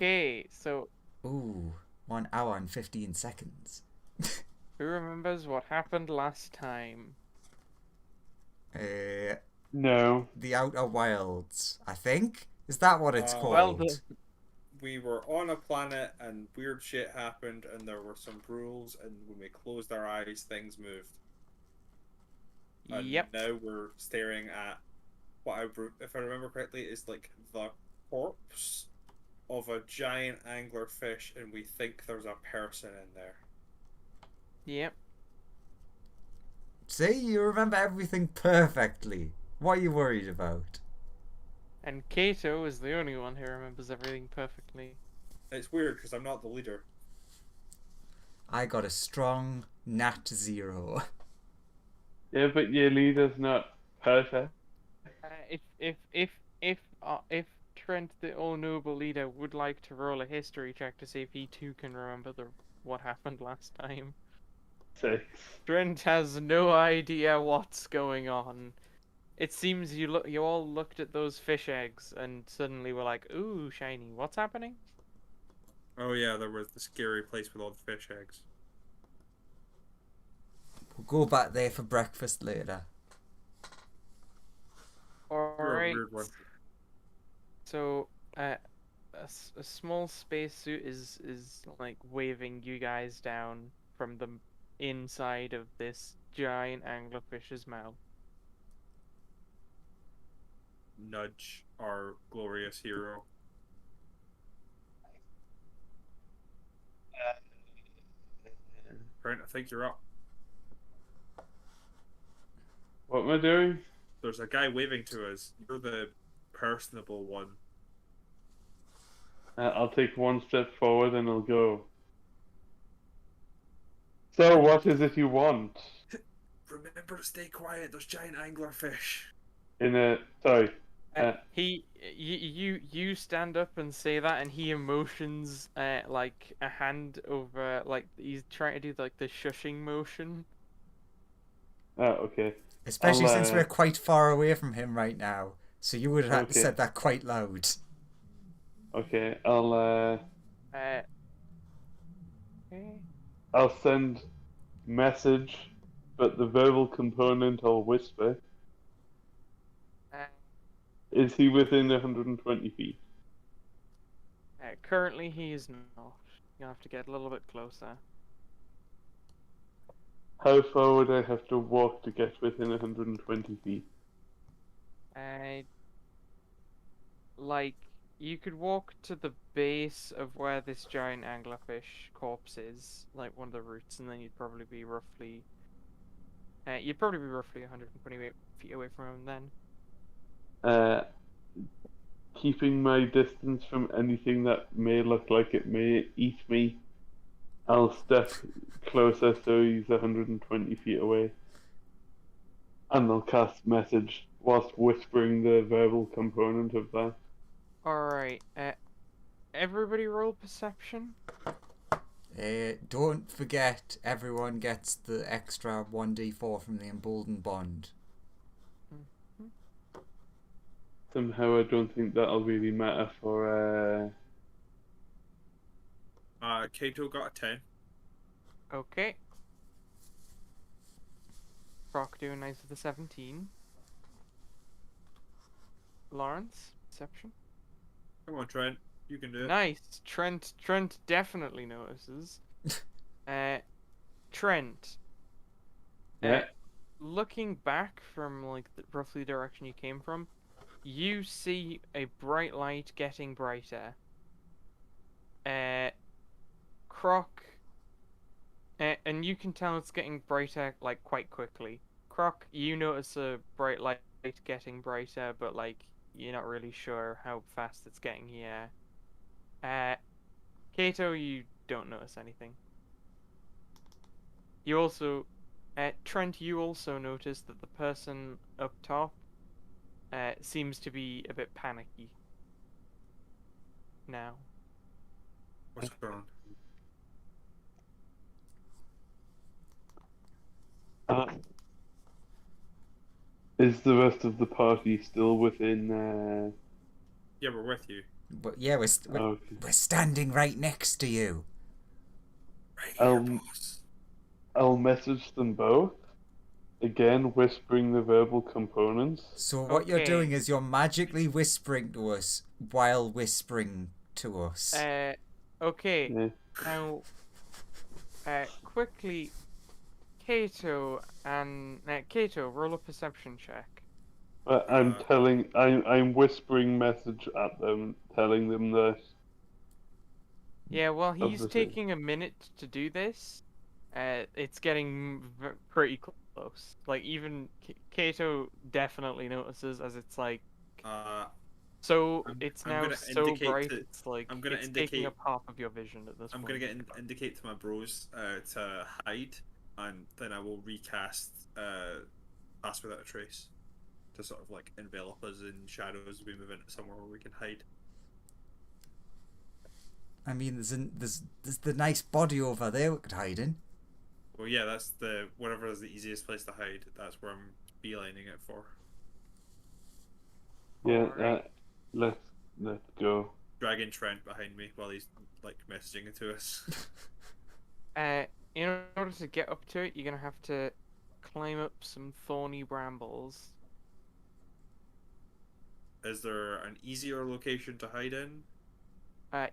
Okay, so Ooh, 1 hour and 15 seconds. who remembers what happened last time? uh, No. the Outer Wilds, I think? Is that what it's Well, Um, called? we were on a planet and weird shit happened and there were some rules and when we closed our eyes things moved. And yep, now we're staring at if I remember correctly, is like the corpse of a giant anglerfish and we think there's a person in there. yep. See, you remember everything perfectly. What are you worried about? And Kato is the only one who remembers everything perfectly. It's weird because I'm not the leader. I got a strong nat 0. Yeah, but your leader's not perfect. If Trent, the all noble leader, would like to roll a history check to see if he too can remember what happened last time. 6. Trent has no idea what's going on. It seems you all looked at those fish eggs and suddenly were like, "Ooh, shiny! What's happening?" Oh yeah, there was the scary place with all the fish eggs. We'll go back there for breakfast later. All You're a right. weird one. So, a small spacesuit is like waving you guys down from the inside of this giant anglerfish's mouth. Nudge our glorious hero. Brent, I think you're up. What am I doing? There's a guy waving to us. You're the personable one. I'll take one step forward and I'll go. So, what is it you want? Remember to stay quiet. There's giant anglerfish. Sorry. You stand up and say that, and he emotions like a hand over, like he's trying to do like the shushing motion. Okay. Especially I'll, since we're quite far away from him right now. So you would have okay. said that quite loud. Okay. Uh, okay. I'll send message, but the verbal component I'll whisper. Uh, Is he within 120 feet? Currently, he is not. You have to get a little bit closer. How far would I have to walk to get within 120 feet? Uh, like you could walk to the base of where this giant anglerfish corpse is, like one of the roots, and then you'd probably be roughly 128 feet away from him then. Uh, Keeping my distance from anything that may look like it may eat me, I'll step closer so he's 120 feet away. And I'll cast message whilst whispering the verbal component of that. Alright, everybody roll perception. Don't forget, everyone gets the extra 1d4 from the emboldened bond. Mhm. Somehow I don't think that'll really matter for Kato got a 10. Okay. Brock doing nice with the 17. Lawrence, perception. Come on, Trent. You can do it. Nice. Trent definitely notices. Trent. yeah. Looking back from like roughly the direction you came from, you see a bright light getting brighter. Croc, and you can tell it's getting brighter like quite quickly. Croc, you notice a bright light getting brighter, but like you're not really sure how fast it's getting here. Uh, Kato, you don't notice anything. You also, Trent, you also notice that the person up top seems to be a bit panicky now. What's going on? Uh, is the rest of the party still within Yeah, we're with you. But yeah, Okay. we're standing right next to you. Right here, Um, boss. I'll message them both. Again, whispering the verbal components. So what you're doing Okay. is you're magically whispering to us while whispering to us. Okay. Yeah. Now, quickly, Kato, roll a perception check. But Uh, I'm whispering message at them, telling them that Yeah, well, of he's the thing. taking a minute to do this. It's getting pretty close. Like even Kato definitely notices as it's like uh, so I'm it's I'm now gonna so indicate bright to it's like I'm gonna it's taking indicate up half of your vision at this I'm gonna point. indicate to my bros to hide, and then I will recast Pass Without a Trace to sort of like envelop us in shadows as we move into somewhere where we can hide. I mean, there's the nice body over there we could hide in. Well, yeah, that's the whatever is the easiest place to hide. That's where I'm beelining it for. Yeah, Alright. let's go. Dragging Trent behind me while he's like messaging it to us. Uh, in order to get up to it, you're gonna have to climb up some thorny brambles. Is there an easier location to hide in?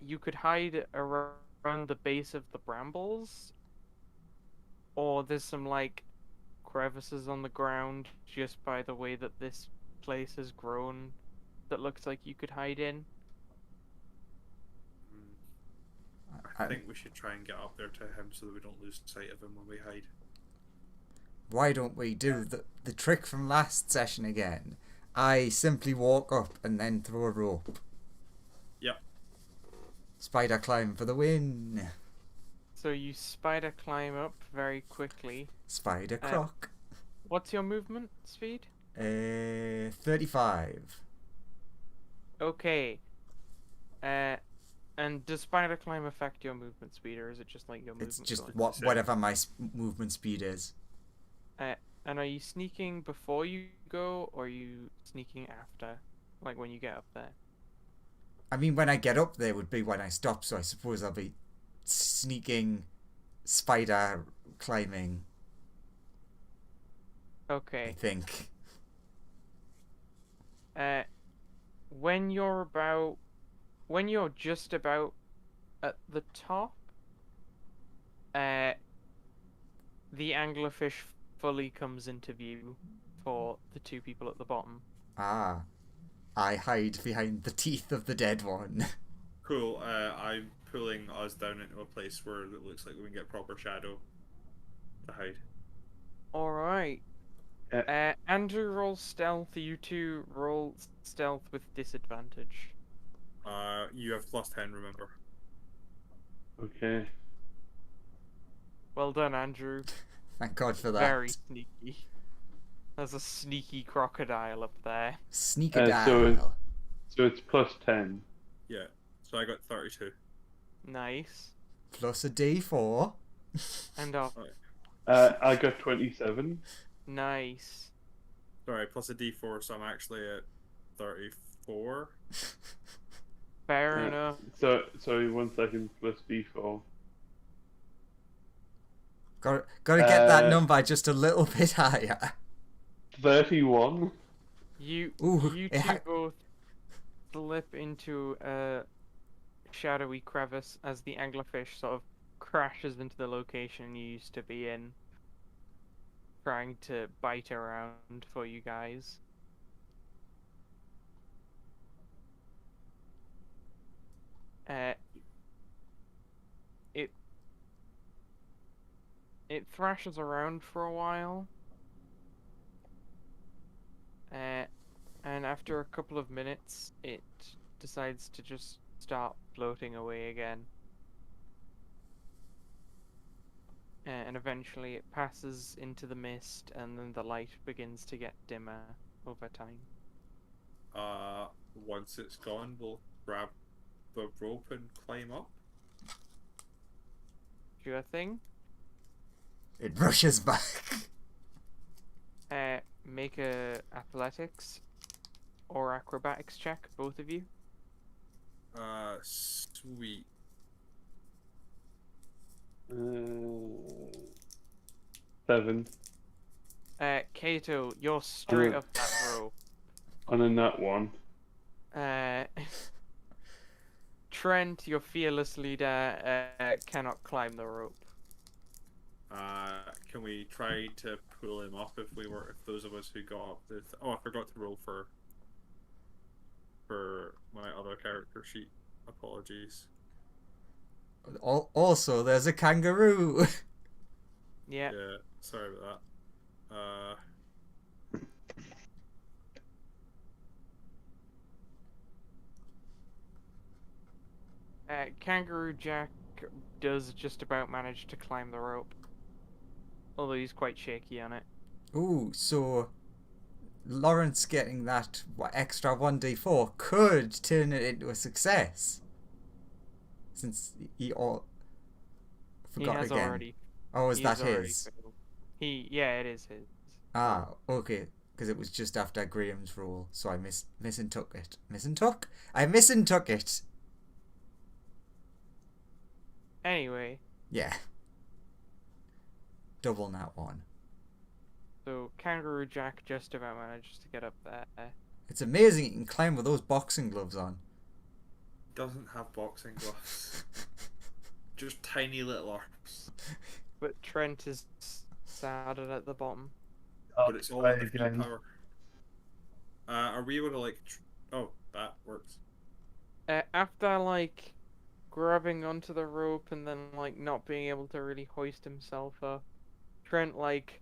You could hide around the base of the brambles, or there's some like crevices on the ground just by the way that this place has grown that looks like you could hide in. I I, think we should try and get up there to him so that we don't lose sight of him when we hide. why don't we do the trick from last session again? I simply walk up and then throw a rope. Yep. Spider climb for the win. So you spider climb up very quickly. Spider croc. What's your movement speed? 35. Okay. And does spider climb affect your movement speed, or is it just like your It's movement just going? whatever my movement speed is. And are you sneaking before you go, or are you sneaking after, like when you get up there? I mean, when I get up there would be when I stop, so I suppose I'll be sneaking, spider climbing, I Okay. think. When you're just about at the top, the anglerfish fully comes into view for the two people at the bottom. Ah, I hide behind the teeth of the dead one. Cool. I'm pulling us down into a place where it looks like we can get proper shadow to hide. All right. Uh, Andrew rolls stealth. You two roll stealth with disadvantage. You have +10, remember. Okay. Well done, Andrew. Thank God for that. Very sneaky. There's a sneaky crocodile up there. Sneakadile. So it's +10. Yeah. So I got 32. Nice. Plus a D4. And up. I got 27. Nice. Sorry, plus a D4, so I'm actually at 34. Fair Yeah. enough. So sorry, 1 second plus D4. Got to get that Uh, number just a little bit higher. 31. You Ooh, you it two both slip into a shadowy crevice as the anglerfish sort of crashes into the location you used to be in, trying to bite around for you guys. It thrashes around for a while, and after a couple of minutes, it decides to just start floating away again. And eventually it passes into the mist, and then the light begins to get dimmer over time. Once it's gone, we'll grab the rope and climb up. Sure thing. It rushes back. Make a athletics or acrobatics check, both of you. Sweet. Uh, 7 Kato, you're on straight up that rope. a nat 1. Uh, Trent, your fearless leader, cannot climb the rope. Can we try to pull him up if those of us who got up the oh, I forgot to roll for my other character sheet. Apologies. Also, there's a kangaroo. Yeah. Yeah, sorry about that. Kangaroo Jack does just about manage to climb the rope, although he's quite shaky on it. Ooh, so Lawrence getting that extra 1d4 could turn it into a success. Since he all He forgot has again. already. Oh, is He has that already his? failed. Yeah, it is his. Ah, okay. Because it was just after Graham's roll, so I misuntook it. Misuntook? I misuntook it. Anyway, Yeah. Double nat 1. so Kangaroo Jack just about manages to get up there, It's amazing you can climb with those boxing gloves on. doesn't have boxing gloves. Just tiny little arms. but Trent is started at the bottom. But it's all try in the feet again. power. Are we able to like? Oh, that works. After like grabbing onto the rope and then like not being able to really hoist himself up, Trent like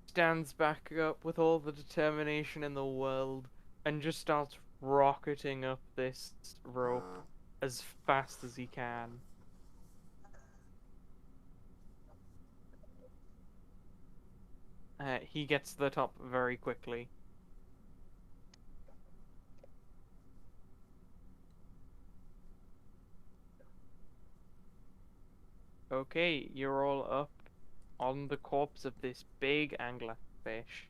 stands back up with all the determination in the world and just starts rocketing up this rope as fast as he can. He gets to the top very quickly. Okay, you're all up on the corpse of this big anglerfish.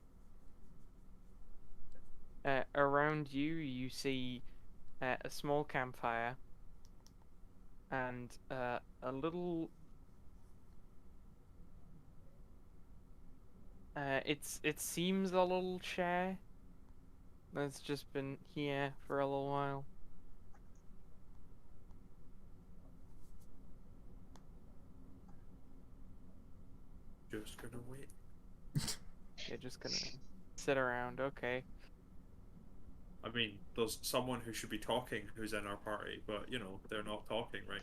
Around you, you see a small campfire and a little. It seems a little chair that's just been here for a little while. Just gonna wait. You're just gonna sit around, okay? I mean, there's someone who should be talking who's in our party, but you know they're not talking right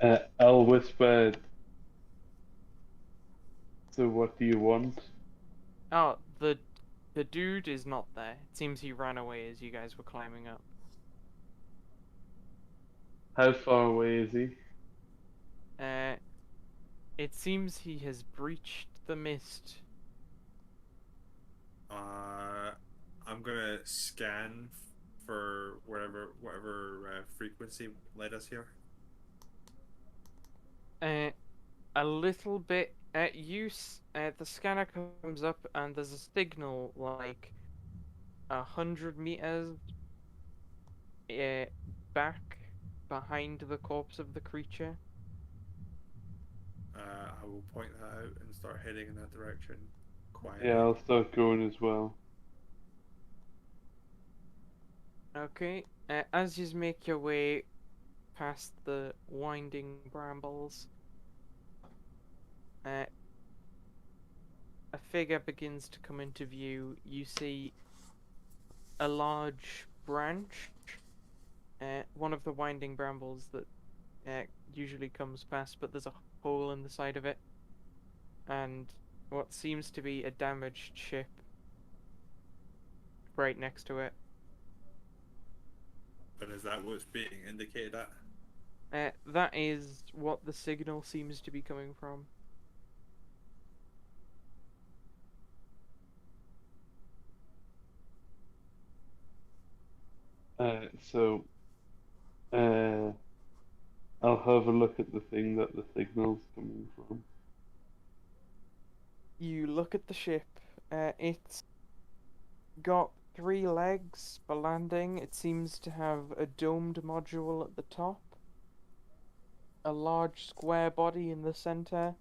now. I'll whisper. So, what do you want? Oh, the dude is not there. It seems he ran away as you guys were climbing up. How far away is he? Uh, it seems he has breached the mist. I'm gonna scan for whatever frequency led us here. A little bit at use. The scanner comes up and there's a signal like 100 meters back behind the corpse of the creature. I will point that out and start heading in that direction quietly. Yeah, I'll start going as well. Okay. As you make your way past the winding brambles, a figure begins to come into view. You see a large branch, one of the winding brambles that usually comes past, but there's a hole in the side of it, and what seems to be a damaged ship right next to it. But is that what's being indicated at? That is what the signal seems to be coming from. So, uh, I'll have a look at the thing that the signal's coming from. You look at the ship. It's got 3 legs for landing. It seems to have a domed module at the top, a large square body in the center,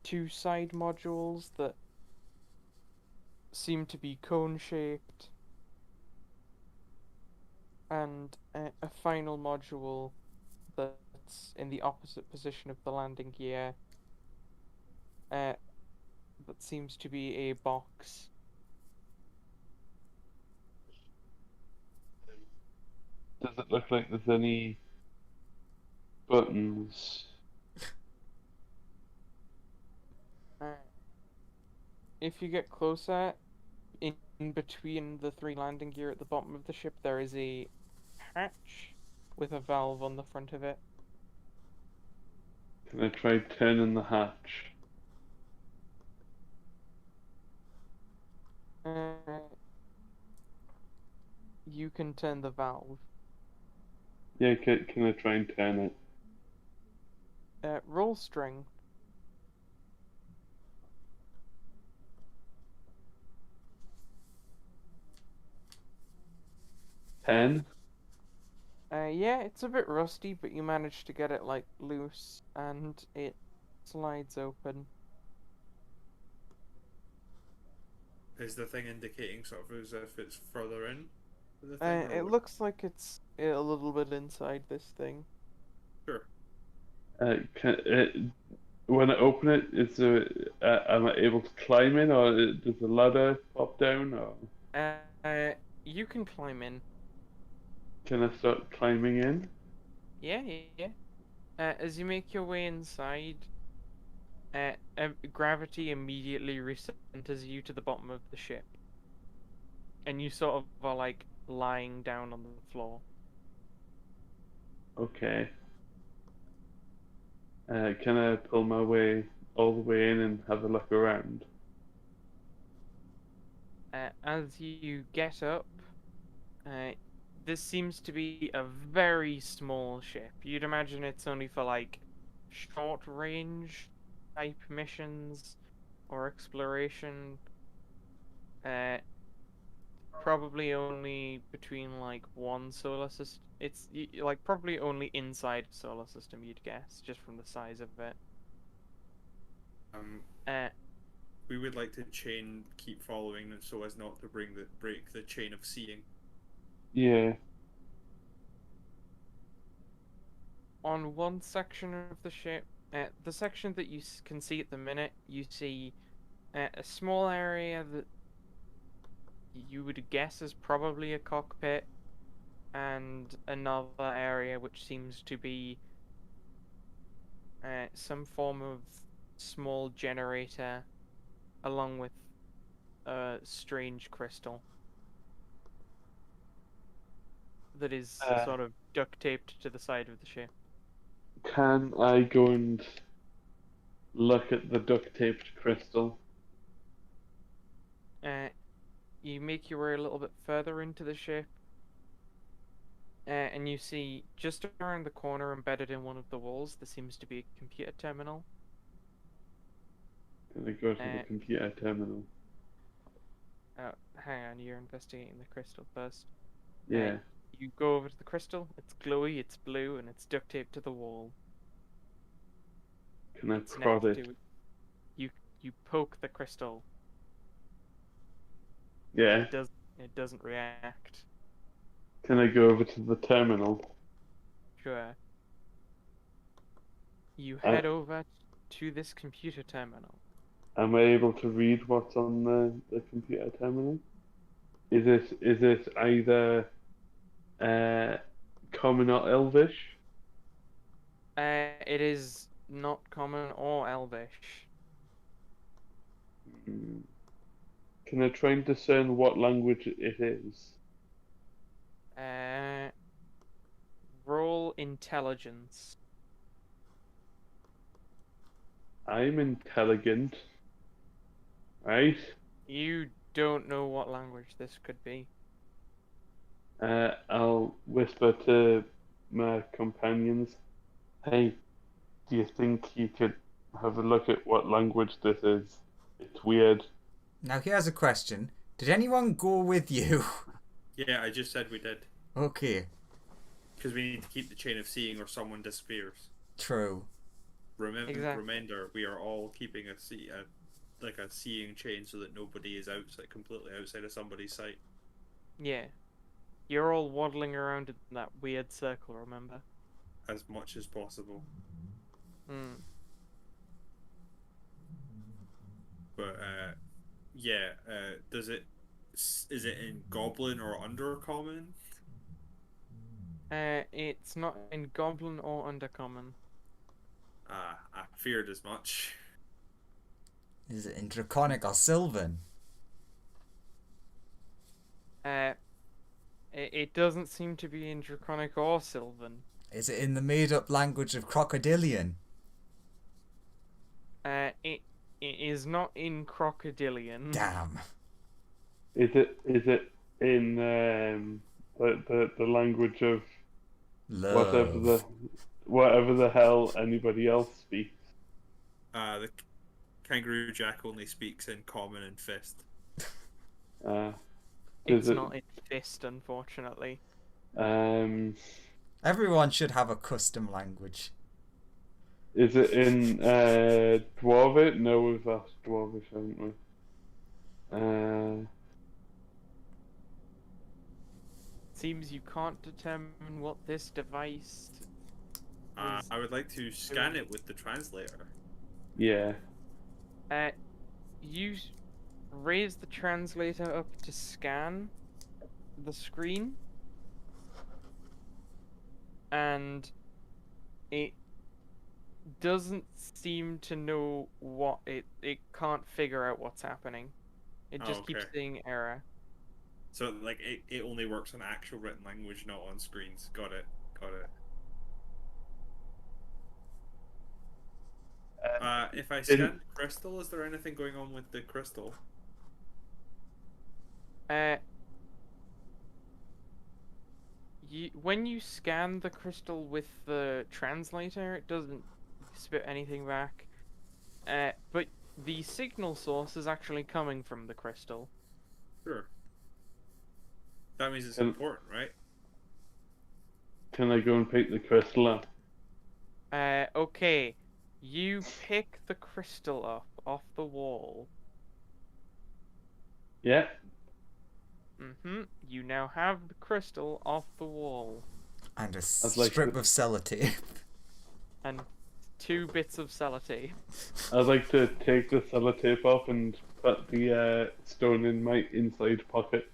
2 side modules that seem to be cone-shaped, and a final module that's in the opposite position of the landing gear. That seems to be a box. Does it look like there's any buttons? Uh, if you get closer, in between the 3 landing gear at the bottom of the ship, there is a hatch with a valve on the front of it. Can I try turning the hatch? You can turn the valve. Yeah, can I try and turn it? Roll strength. 10? Yeah, it's a bit rusty, but you managed to get it like loose, and it slides open. Is the thing indicating sort of as if it's further in the thing, or It what? looks like it's a little bit inside this thing. Sure. When I open it, am I able to climb in, or does the ladder pop down, or You can climb in. can I start climbing in? Yeah, yeah, yeah. As you make your way inside, gravity immediately recenters you to the bottom of the ship, and you sort of are like lying down on the floor. Okay. Can I pull my way all the way in and have a look around? As you get up, uh, this seems to be a very small ship. You'd imagine it's only for like short range type missions or exploration. Uh, Probably only between like one solar system. It's like probably only inside a solar system, you'd guess, just from the size of it. Um, Uh, we would like to keep following so as not to break the chain of seeing. Yeah. on one section of the ship, the section that you can see at the minute, you see a small area that you would guess is probably a cockpit, and another area which seems to be some form of small generator, along with a strange crystal that is Uh, sort of duct taped to the side of the ship. can I go and look at the duct taped crystal? Uh, you make your way a little bit further into the ship, and you see just around the corner, embedded in one of the walls, there seems to be a computer terminal. Can I go to the Uh, computer terminal? Hang on, you're investigating the crystal first. Yeah. You go over to the crystal. It's glowy, it's blue, and it's duct taped to the wall. Can I It's prod next it? to it. You poke the crystal. Yeah. It doesn't react. Can I go over to the terminal? Sure. You Uh, head over to this computer terminal. am I able to read what's on the computer terminal? Is it either common or elvish? It is not common or elvish. Hmm. Can I try and discern what language it is? Uh, Roll intelligence. I'm intelligent, right? You don't know what language this could be. I'll whisper to my companions, hey, do you think you could have a look at what language this is? It's weird. Now here's a question. Did anyone go with you? Yeah, I just said we did. Okay, Because we need to keep the chain of seeing or someone disappears. true. Exactly. Reminder, we are all keeping like a seeing chain so that nobody is completely outside of somebody's sight. Yeah. You're all waddling around in that weird circle, remember? As much as possible. Hmm. But yeah, is it in Goblin or Undercommon? It's not in Goblin or Undercommon. I feared as much. Is it in Draconic or Sylvan? Uh, it doesn't seem to be in Draconic or Sylvan. Is it in the made-up language of Crocodilian? It is not in Crocodilian. Damn. Is it in the language of Love. whatever the hell anybody else speaks? The Kangaroo Jack only speaks in Common and Fist. It's Is it not in Fist, unfortunately. Everyone should have a custom language. is it in Dwarvish? No, we've asked Dwarvish, haven't we? Seems you can't determine what this device is. I would like to scan it with the translator. Yeah. You raise the translator up to scan the screen, and it doesn't seem to know what it can't figure out what's happening. It just keeps Okay. saying error. So like it only works on actual written language, not on screens. Got it. Got it. If I scan the crystal, is there anything going on with the crystal? When you scan the crystal with the translator, it doesn't spit anything back. But the signal source is actually coming from the crystal. Sure. That means it's Um, important, right? Can I go and pick the crystal up? Okay. You pick the crystal up off the wall. Yeah. You now have the crystal off the wall. And a like strip to- of sellotape. And 2 bits of sellotape. I'd like to take the sellotape off and put the stone in my inside pocket.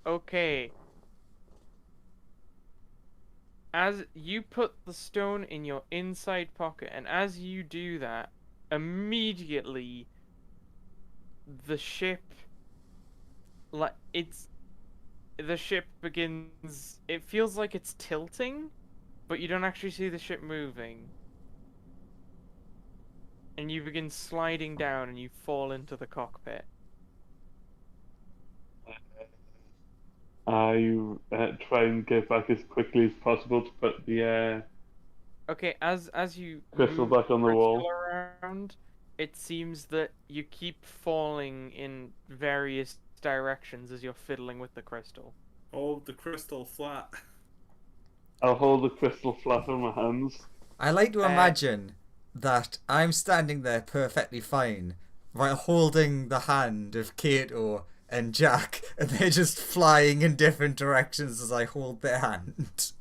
Okay. As you put the stone in your inside pocket, and as you do that, immediately the ship, the ship begins, it feels like it's tilting, but you don't actually see the ship moving. And you begin sliding down and you fall into the cockpit. I try and get back as quickly as possible to put the Okay, as you crystal move back on the crystal wall. around, it seems that you keep falling in various directions as you're fiddling with the crystal. Hold the crystal flat. I'll hold the crystal flat on my hands. I like to imagine that I'm standing there perfectly fine while holding the hand of Kato and Jack, and they're just flying in different directions as I hold their hand.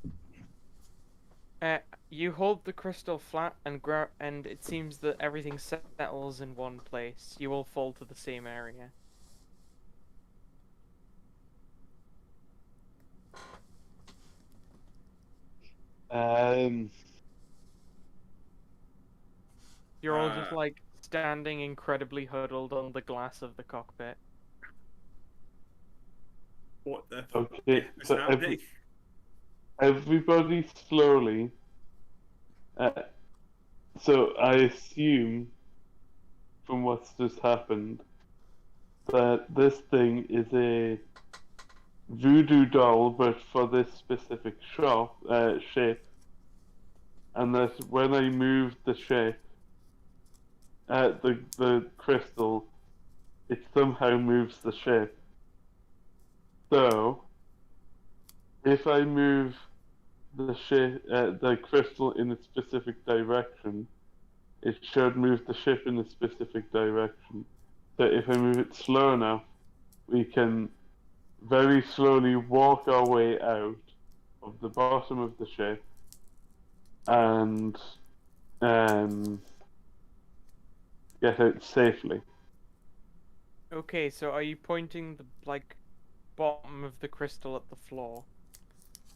You hold the crystal flat and and it seems that everything settles in one place. You all fall to the same area. You're all just like standing incredibly huddled on the glass of the cockpit. What the? Okay, Is so happening? everybody slowly. So I assume, from what's just happened, that this thing is a voodoo doll, but for this specific shape, and that when I move the shape, the crystal, it somehow moves the shape. So, if I move the crystal in a specific direction, it should move the ship in a specific direction. So if I move it slow enough, we can very slowly walk our way out of the bottom of the ship and um, get out safely. Okay, so are you pointing the like bottom of the crystal at the floor?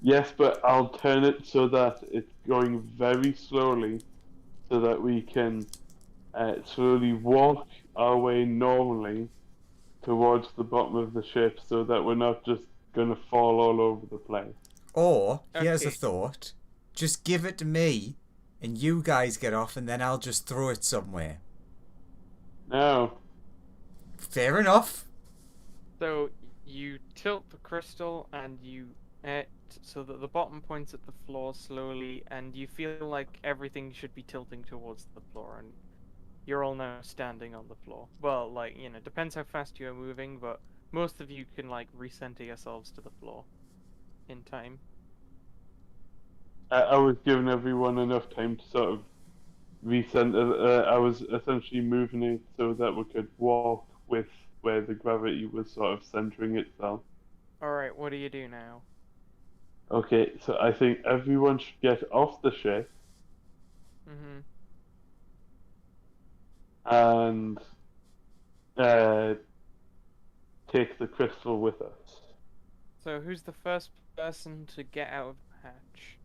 Yes, but I'll turn it so that it's going very slowly so that we can slowly walk our way normally towards the bottom of the ship so that we're not just going to fall all over the place. Or, here's a Okay. thought. Just give it to me, and you guys get off, and then I'll just throw it somewhere. Now, Fair enough. So you tilt the crystal and you so that the bottom points at the floor slowly, and you feel like everything should be tilting towards the floor, and you're all now standing on the floor. Well, like, you know, depends how fast you are moving, but most of you can like recenter yourselves to the floor in time. I was giving everyone enough time to sort of recenter. I was essentially moving it so that we could walk with where the gravity was sort of centering itself. Alright, what do you do now? Okay, so I think everyone should get off the ship Mm-hmm. and uh, take the crystal with us. So who's the first person to get out of the hatch?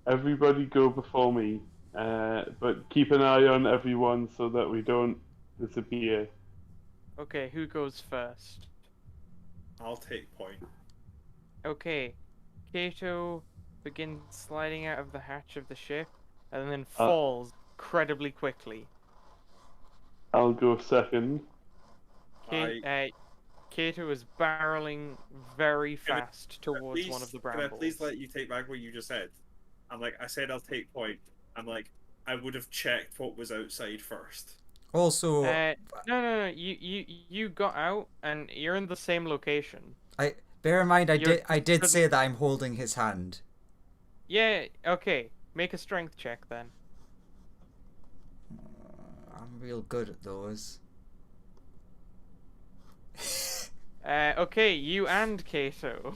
Everybody go before me, but keep an eye on everyone so that we don't disappear. Okay, who goes first? I'll take point. Okay, Kato begins sliding out of the hatch of the ship and then Uh, falls incredibly quickly. I'll go second. Kato is barreling very Can I- fast towards one of the Can I please brambles. let you take back what you just said? I'm like, I said I'll take point. I'm like, I would have checked what was outside first. Also, No. You got out and you're in the same location. I bear in mind You're I did for say the- that I'm holding his hand. Yeah. Okay. Make a strength check then. I'm real good at those. Okay. You and Kato.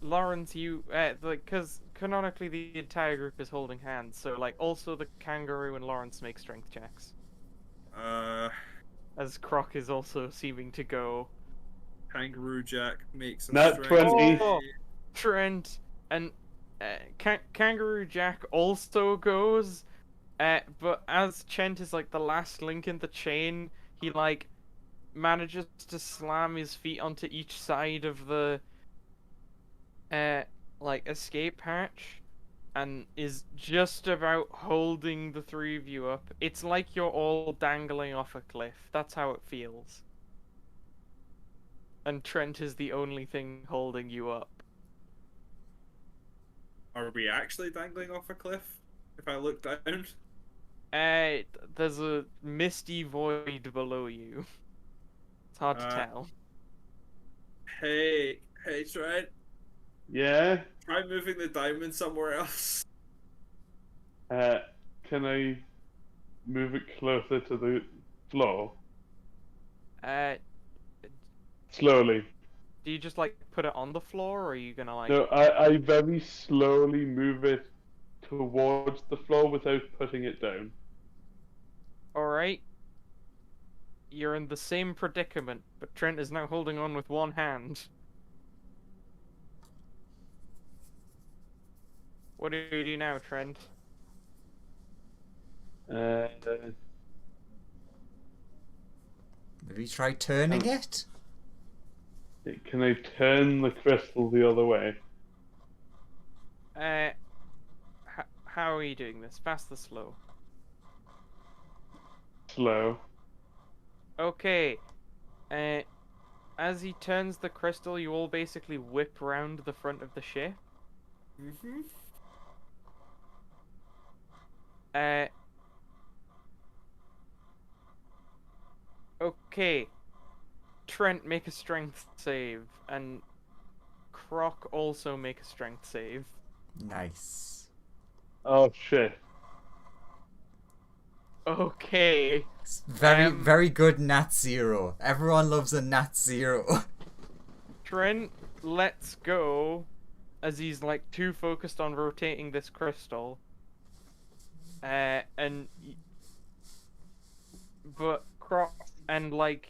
Lawrence, you because canonically the entire group is holding hands, so like also the kangaroo and Lawrence make strength checks. As Croc is also seeming to go. Kangaroo Jack makes a Nat strength. 20. Oh, Trent and Kangaroo Jack also goes, but as Trent is like the last link in the chain, he like manages to slam his feet onto each side of the like escape hatch and is just about holding the three of you up. It's like you're all dangling off a cliff. That's how it feels. And Trent is the only thing holding you up. Are we actually dangling off a cliff? If I look down? There's a misty void below you. It's hard to tell. Hey, Trent. Yeah? Try moving the diamond somewhere else. Can I move it closer to the floor? Uh, Slowly. do you just like put it on the floor, or are you gonna like? No, I very slowly move it towards the floor without putting it down. Alright. You're in the same predicament, but Trent is now holding on with one hand. What do you do now, Trent? Maybe try turning it? Can I turn the crystal the other way? How are you doing this? Fast or slow? Slow. Okay. As he turns the crystal, you all basically whip round the front of the ship. Mm-hmm. Okay. Trent, make a strength save, and Croc also make a strength save. Nice. Oh shit. Okay. Very, very good Nat Zero. Everyone loves a Nat Zero. Trent lets go as he's like too focused on rotating this crystal. But Croc and like,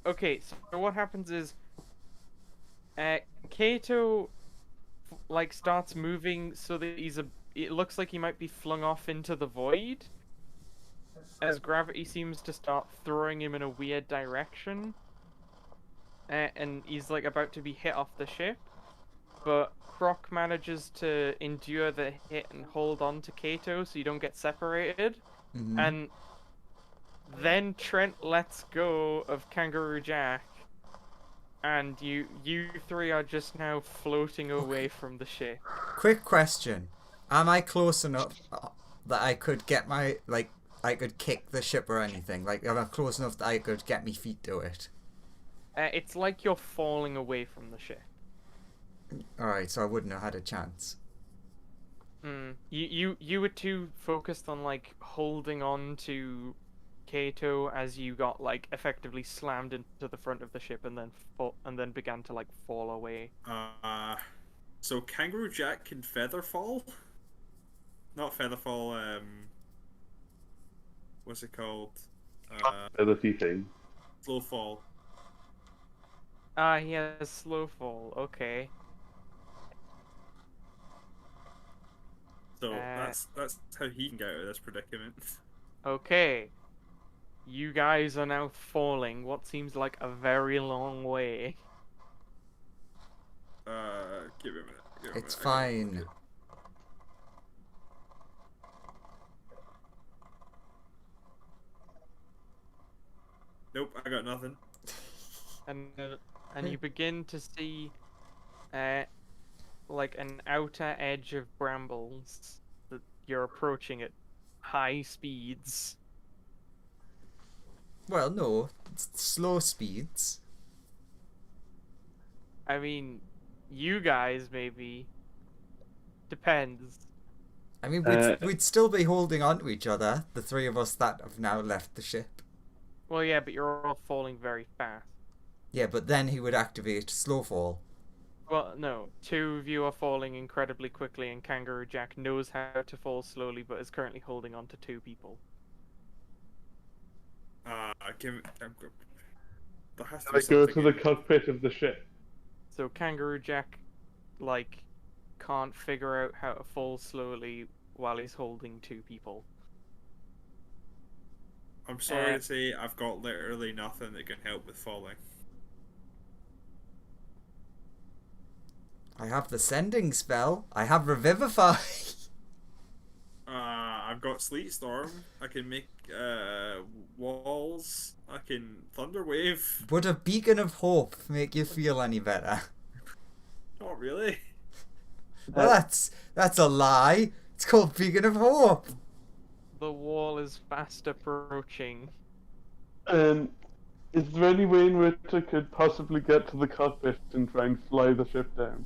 okay, so what happens is, Kato like starts moving so that it looks like he might be flung off into the void as gravity seems to start throwing him in a weird direction. And he's like about to be hit off the ship, but Croc manages to endure the hit and hold on to Kato so you don't get separated. Mhm. And then Trent lets go of Kangaroo Jack, and you three are just now floating away from the ship. Quick question: am I close enough that I could get my I could kick the ship or anything? Like, am I close enough that I could get me feet to it? It's like you're falling away from the ship. All right, so I wouldn't have had a chance. You were too focused on like holding on to Kato as you got like effectively slammed into the front of the ship and then began to like fall away. So Kangaroo Jack can feather fall? Not feather fall, what's it called? Ability thing. Slow fall. He has slow fall, okay. So Uh, that's how he can get out of this predicament. Okay. You guys are now falling what seems like a very long way. Give me a minute. It's fine. Nope, I got nothing. And you begin to see like an outer edge of brambles that you're approaching at high speeds. Well, no, it's slow speeds. I mean, you guys maybe. Depends. I mean, Uh, we'd still be holding on to each other, the three of us that have now left the ship. Well, yeah, but you're all falling very fast. Yeah, but then he would activate slow fall. Well, no. Two of you are falling incredibly quickly, and Kangaroo Jack knows how to fall slowly, but is currently holding on to two people. Give me. There has to I be go something to the in- cockpit of the ship. So Kangaroo Jack, like, can't figure out how to fall slowly while he's holding two people. I'm sorry to say, I've got literally nothing that can help with falling. I have the sending spell. I have revivify. I've got Sleet Storm. I can make walls. I can Thunder Wave. Would a beacon of hope make you feel any better? Not really. Well, that's a lie. It's called beacon of hope. The wall is fast approaching. Is there any way in which I could possibly get to the cockpit and try and fly the ship down?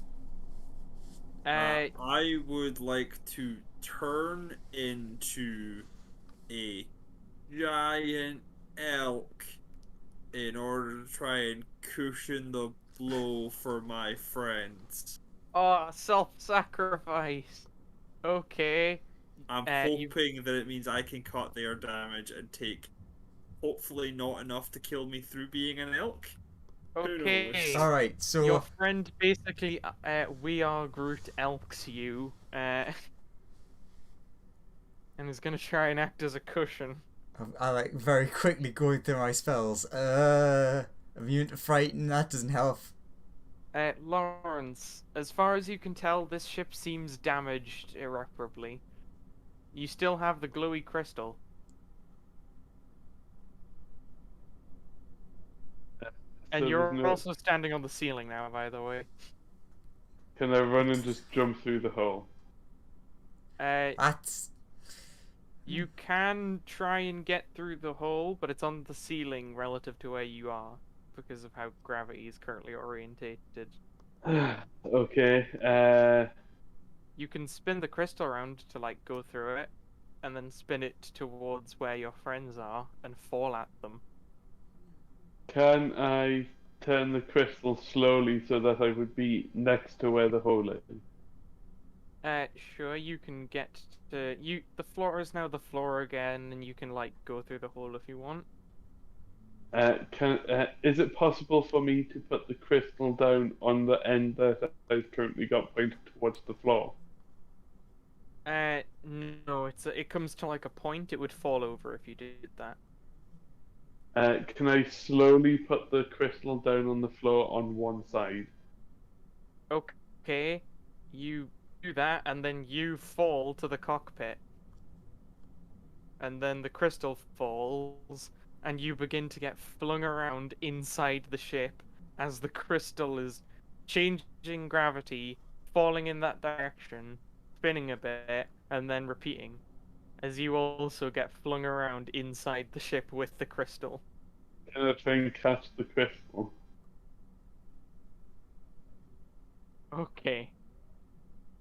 I would like to turn into a giant elk in order to try and cushion the blow for my friends. Oh, self-sacrifice. Okay. I'm hoping that it means I can cut their damage and take hopefully not enough to kill me through being an elk. Okay. All right, so Your friend basically, we are Groot elks you, and is gonna try and act as a cushion. I like very quickly going through my spells. Immune to frighten. That doesn't help. Lawrence, as far as you can tell, this ship seems damaged irreparably. You still have the glowy crystal. And So you're there's no- also standing on the ceiling now, by the way. Can I run and just jump through the hole? That's You can try and get through the hole, but it's on the ceiling relative to where you are. because of how gravity is currently orientated. Okay. You can spin the crystal around to like go through it, and then spin it towards where your friends are and fall at them. Can I turn the crystal slowly so that I would be next to where the hole is? Sure, you can get to you. The floor is now the floor again, and you can like go through the hole if you want. Is it possible for me to put the crystal down on the end that I've currently got pointed towards the floor? No, it comes to like a point. It would fall over if you did that. Can I slowly put the crystal down on the floor on one side? Okay, you do that, and then you fall to the cockpit, and then the crystal falls, and you begin to get flung around inside the ship as the crystal is changing gravity, falling in that direction, spinning a bit, and then repeating, as you also get flung around inside the ship with the crystal. Can I try and catch the crystal? Okay.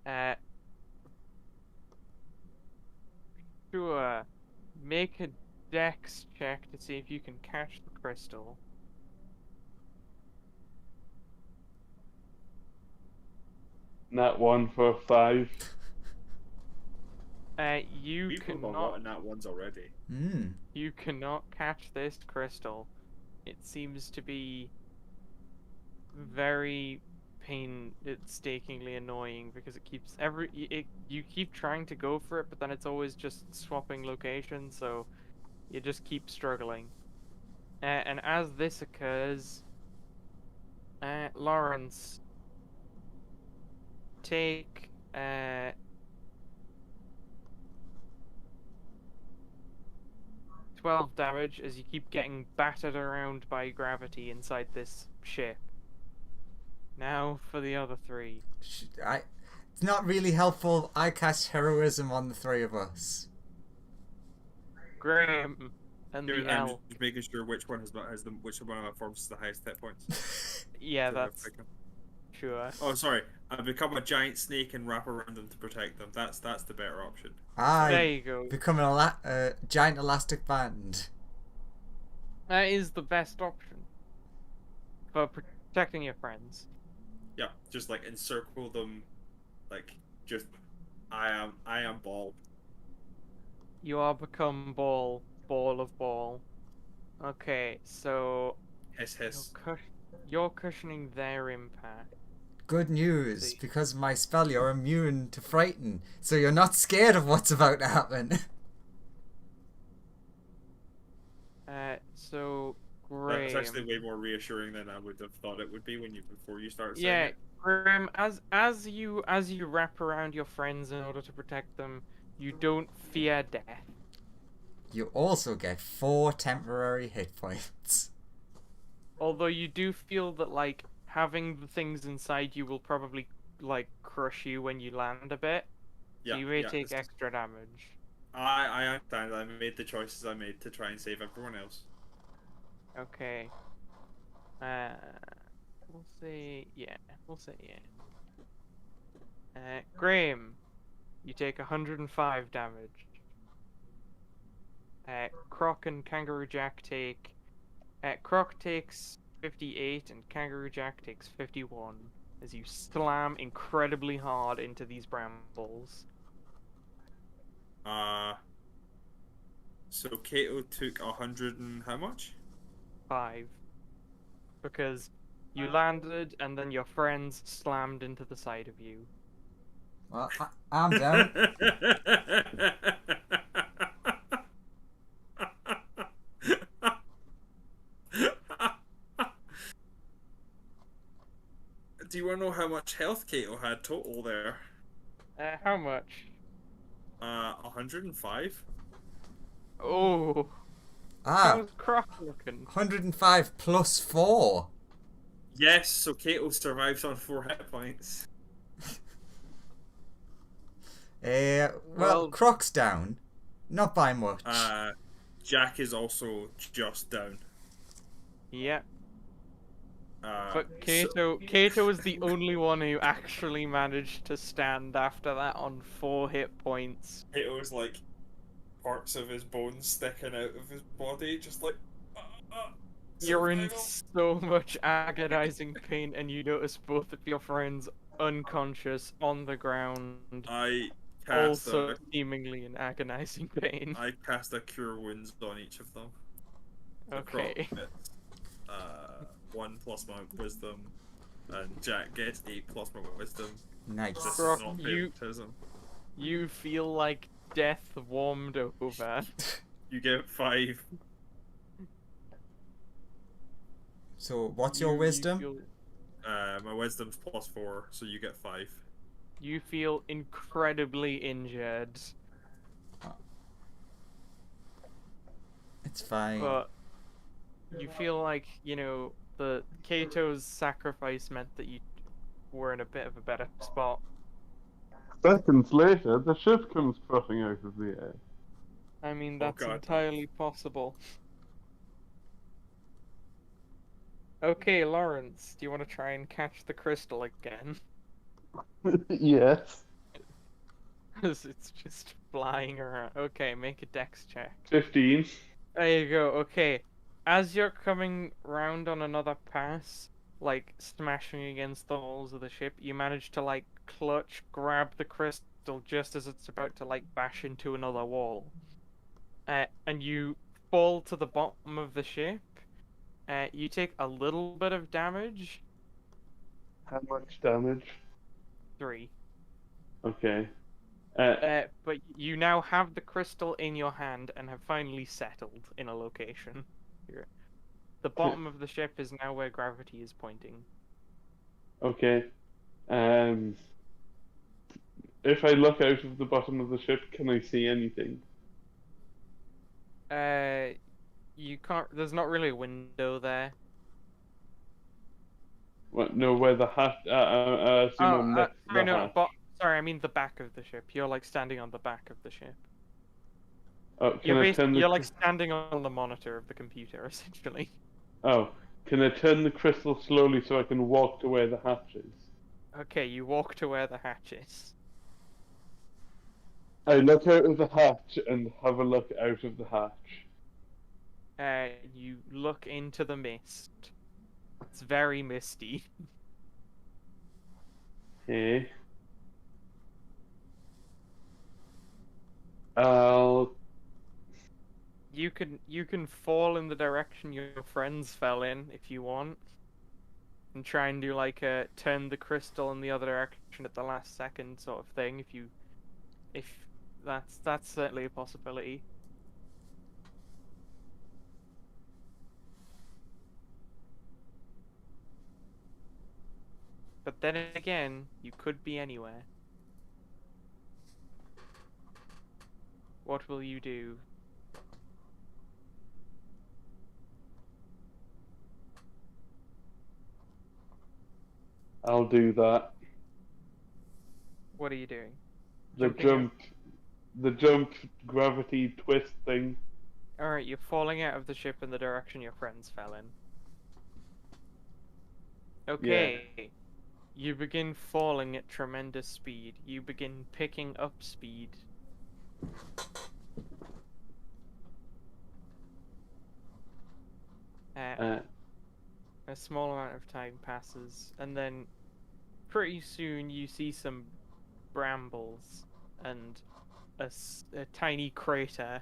Uh, sure. Make a dex check to see if you can catch the crystal. Nat 1 for 5. You We've got a lot cannot. in that ones already. You cannot catch this crystal. It seems to be very painstakingly annoying because it keeps you keep trying to go for it, but then it's always just swapping locations, so you just keep struggling. And as this occurs, Lawrence, take 12 damage as you keep getting battered around by gravity inside this ship. Now for the other three. It's not really helpful. I cast heroism on the three of us. Graham and Here the I'm L. just making sure which one which one of my forms is the highest hit points. Yeah, So that's if I can- sure. Oh, sorry. I become a giant snake and wrap around them to protect them. That's the better option. There I you go. become a giant elastic band. That is the best option for protecting your friends. Yeah, just like encircle them, like just I am ball. You are become ball of ball. Okay, so Hiss hiss. you're cushioning their impact. Good news, See. because of my spell, you're immune to frighten, so you're not scared of what's about to happen. So That's actually Graham. way more reassuring than I would have thought it would be before you started saying Yeah, it. Graham. As you wrap around your friends in order to protect them, you don't fear death. You also get 4 temporary hit points. Although you do feel that like having the things inside you will probably like crush you when you land a bit. Yeah, So you may yeah, take this is- extra damage. I understand. I made the choices I made to try and save everyone else. Okay. We'll say yeah. Graham, you take 105 damage. Croc and Kangaroo Jack take. Croc takes 58 and Kangaroo Jack takes 51 as you slam incredibly hard into these brambles. So Kato took 100 and how much? 5. Because you landed and then your friends slammed into the side of you. Well, I'm down. Do you want to know how much health Kato had total there? How much? 105. Oh, Ah, how's Croc looking? 105 plus 4. Yes, so Kato survives on 4 hit points. Well, Well- Croc's down. Not by much. Jack is also just down. Yeah. But So Kato is the only one who actually managed to stand after that on 4 hit points. Hito's like parts of his bones sticking out of his body, just like uh, uh, You're in survival. so much agonizing pain, and you notice both of your friends unconscious on the ground, I cast also a seemingly in agonizing pain. I cast a cure wounds on each of them. So Croc Okay. gets 1 plus my wisdom, and Jack gets 8 plus my wisdom. This Nice. is Croc, not you favoritism. feel like death warmed over. You get 5. So, what's your wisdom? My wisdom's +4, so you get 5. You feel incredibly injured, It's fine. but you feel like, the Kato's sacrifice meant that you were in a bit of a better spot. Seconds later, the ship comes puffing out of the air. I mean, Oh that's god. entirely possible. Okay, Lawrence, do you want to try and catch the crystal again? Yes. Because it's just flying around. Okay, make a dex check. 15. There you go, okay. As you're coming round on another pass, like smashing against the walls of the ship, you manage to like clutch, grab the crystal just as it's about to like bash into another wall. And you fall to the bottom of the ship. You take a little bit of damage. How much damage? 3. Okay. But you now have the crystal in your hand and have finally settled in a location. The bottom of the ship is now where gravity is pointing. Okay. If I look out of the bottom of the ship, can I see anything? You can't. There's not really a window there. What? No, where the hatch? I assume Oh, I'm next to sorry, the no, hatch. sorry, I mean the back of the ship. You're like standing on the back of the ship. Oh, can I turn the? You're like standing on the monitor of the computer, essentially. Oh, can I turn the crystal slowly so I can walk to where the hatch is? Okay, you walk to where the hatch is. I look out of the hatch and have a look out of the hatch. You look into the mist. It's very misty. Okay. I'll. You can fall in the direction your friends fell in if you want, and try and do like a turn the crystal in the other direction at the last second sort of thing. If that's certainly a possibility. But then again, you could be anywhere. What will you do? I'll do that. What are you doing? The Jumping out? the jump gravity twist thing. Alright, you're falling out of the ship in the direction your friends fell in. Okay. You begin falling at tremendous speed. You begin picking up speed. Uh, A small amount of time passes, and then pretty soon you see some brambles and a tiny crater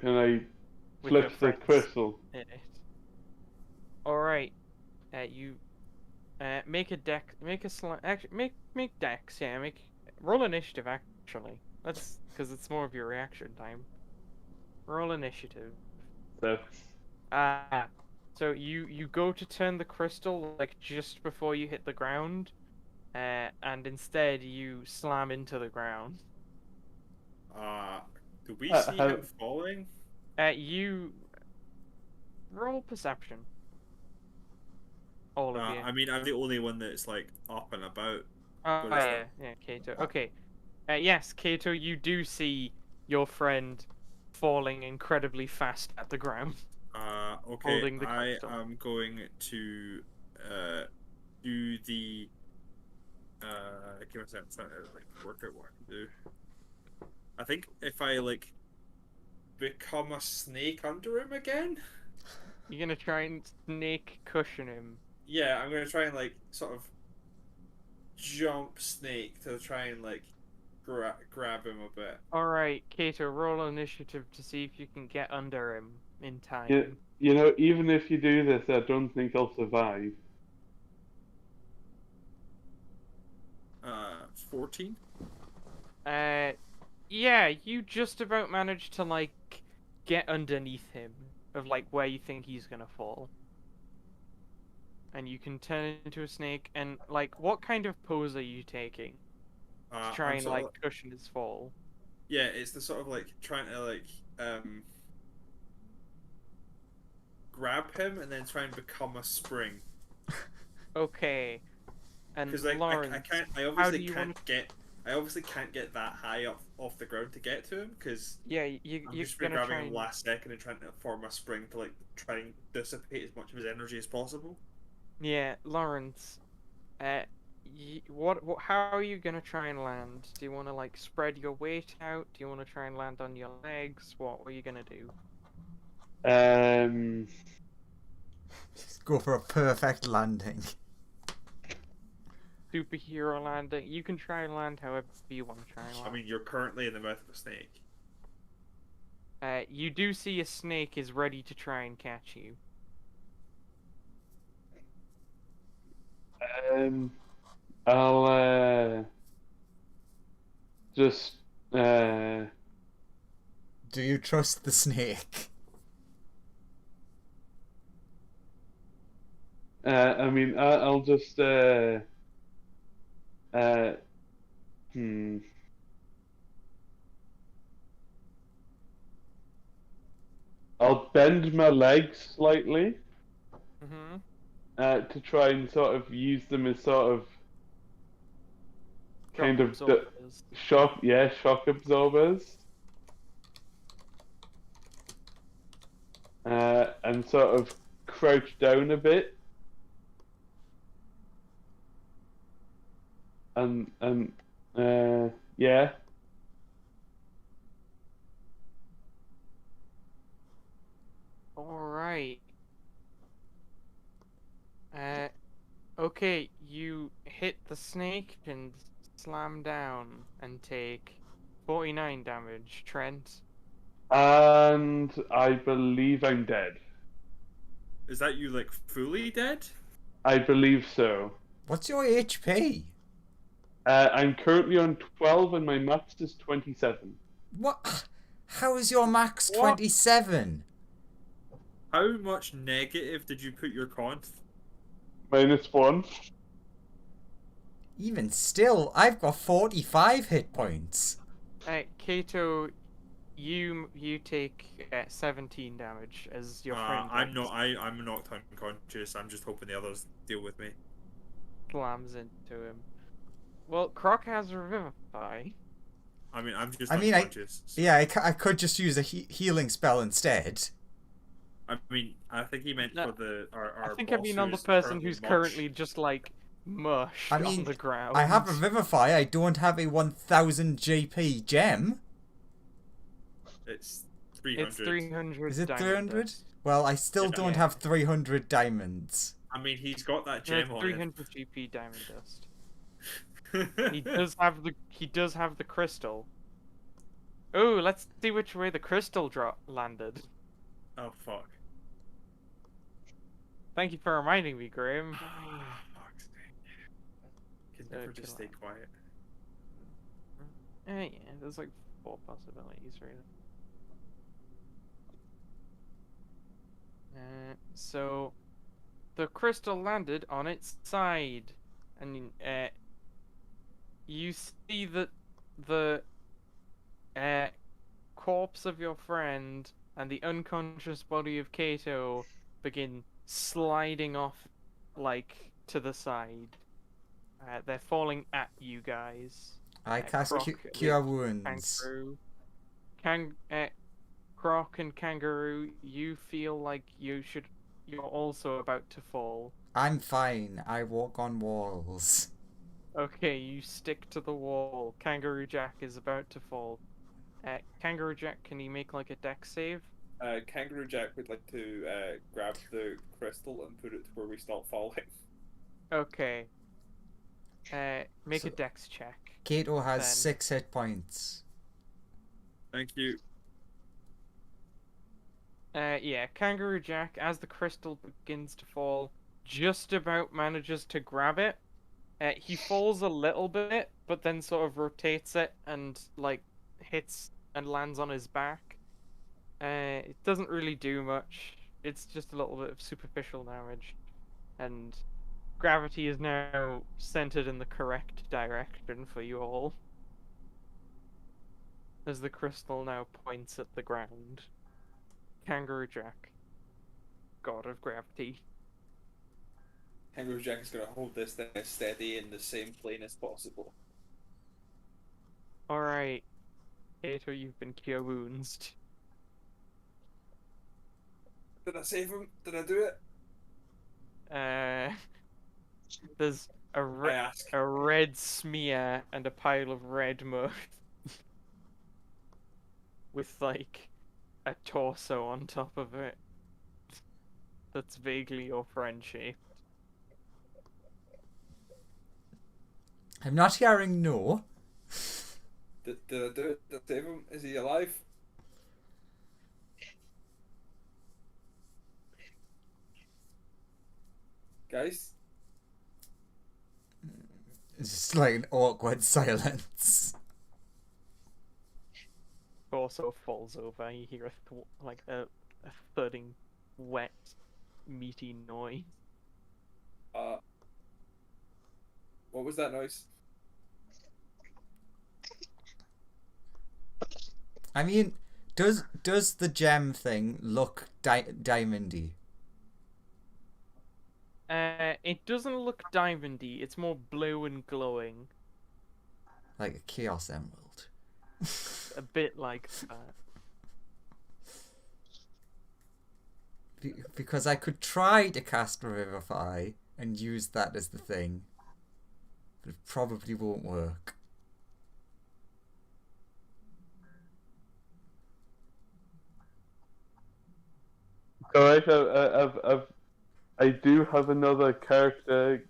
can I with your flip the friends crystal? in it. Alright, you make a deck, actually make dex, yeah, roll initiative actually. That's because it's more of your reaction time. Roll initiative. So, So you go to turn the crystal like just before you hit the ground, and instead you slam into the ground. Do we see how- him falling? You roll perception. All of you. I mean, I'm the only one that's like up and about. Oh What is yeah, yeah, Kato. Okay. Yes, Kato, you do see your friend falling incredibly fast at the ground. Okay, Holding the I crystal. am going to do the give me a second, I'm trying to like work out what I can do. I think if I like become a snake under him again, You're gonna try and snake cushion him. yeah, I'm gonna try and like sort of jump snake to try and like grab him a bit. Alright, Kato, roll initiative to see if you can get under him in You, time. you know, even if you do this, I don't think I'll survive. 14. Yeah, you just about managed to like get underneath him of like where you think he's gonna fall. And you can turn into a snake and like what kind of pose are you taking to try I'm and sort like of, cushion his fall? yeah, it's the sort of like trying to like grab him and then try and become a spring. Okay. And Because like I Lawrence, can't, how do you want to... I obviously can't get that high up off the ground to get to him because Yeah, I'm you're just gonna grabbing try him and... last second and trying to form a spring to like try and dissipate as much of his energy as possible. Yeah, Lawrence, how are you gonna try and land? Do you want to like spread your weight out? Do you want to try and land on your legs? What are you gonna do? Um, Just go for a perfect landing. Superhero landing. You can try and land however you want to try and I land. mean, you're currently in the mouth of a snake. You do see a snake is ready to try and catch you. um, I'll just Do you trust the snake? I mean, I'll just uh, hmm. I'll bend my legs slightly Mm-hmm. to try and sort of use them as sort of Shock kind of absorbers. shock absorbers. And sort of crouch down a bit. And yeah. Alright. Okay, you hit the snake and slam down and take 49 damage, Trent. And I believe I'm dead. Is that you like fully dead? I believe so. What's your HP? I'm currently on 12 and my max is 27. What? How is your max What? 27? How much negative did you put your conf? -1. Even still, I've got 45 hit points. Kato, you take 17 damage as your friend I'm like, not. I'm knocked unconscious. I'm just hoping the others deal with me. slams into him. Well, Croc has Revivify. I mean, I'm just I mean, unconscious. Yeah, I could just use a healing spell instead. I mean, I think he meant No, for the our I think boss I mean on the who's person who's mush. currently just like mush I on mean, the ground. I have Revivify, I don't have a 1000 GP gem. It's 300. It's 300. Is it diamond 300? dust. Well, I still Yeah. don't have 300 diamonds. I mean, he's got that No, gem it's on 300 GP diamond dust. him. He does have the crystal. Oh, let's see which way the crystal landed. Oh fuck. Thank you for reminding me, Graham. Fuck's sake. Can So never it just could stay quiet. Yeah, there's like 4 possibilities, really. So, the crystal landed on its side, and you see that the corpse of your friend and the unconscious body of Kato begin sliding off, like, to the side. They're falling at you guys. I cast Croc Cure with Wounds. Kangaroo. Croc and Kangaroo, you feel like you're also about to fall. I'm fine. I walk on walls. Okay, you stick to the wall. Kangaroo Jack is about to fall. Kangaroo Jack, can you make like a dex save? Kangaroo Jack would like to grab the crystal and put it to where we stop falling. Okay. Make a So dex check. Kato has Then. 6 hit points. Thank you. Yeah, Kangaroo Jack, as the crystal begins to fall, just about manages to grab it. He falls a little bit, but then sort of rotates it and like hits and lands on his back. It doesn't really do much. It's just a little bit of superficial damage, and gravity is now centered in the correct direction for you all. As the crystal now points at the ground. Kangaroo Jack, god of gravity. Kangaroo Jack is going to hold this thing as steady in the same plane as possible. Alright, Kato, you've been cure wounds. Did I save him? Did I do it? There's a, I ask. a red smear and a pile of red mush with like a torso on top of it that's vaguely your friend shaped. I'm not hearing no. Did I do it? Did I save him? Is he alive? Guys? It's just like an awkward silence. Torso falls over. You hear a thudding, wet, meaty noise. What was that noise? I mean, does the gem thing look diamondy? It doesn't look diamondy. It's more blue and glowing. Like a chaos emerald. A bit like that. Because I could try to cast Revivify and use that as the thing. But it probably won't work. Alright, I do have another character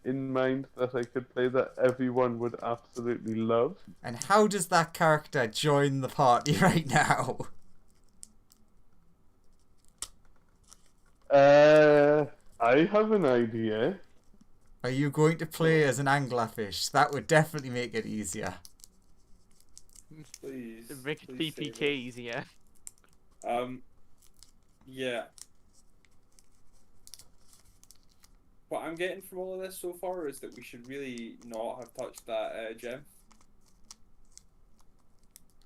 in mind that I could play that everyone would absolutely love. And how does that character join the party right now? I have an idea. Are you going to play as an anglerfish? That would definitely make it easier. Please. Make it please save PPK it. easier. Yeah. What I'm getting from all of this so far is that we should really not have touched that gem.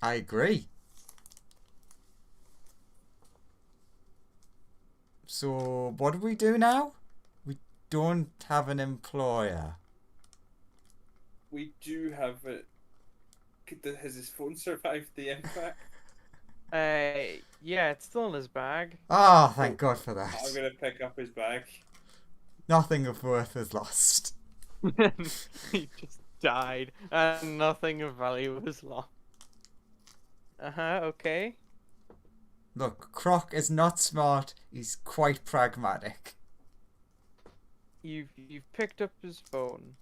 I agree. So, what do we do now? We don't have an employer. We do have it. Has his phone survived the impact? Yeah, it's still in his bag. Ah, thank God for that. I'm gonna pick up his bag. Nothing of worth is lost. He just died, and nothing of value was lost. Okay. Look, Croc is not smart. He's quite pragmatic. You've picked up his phone.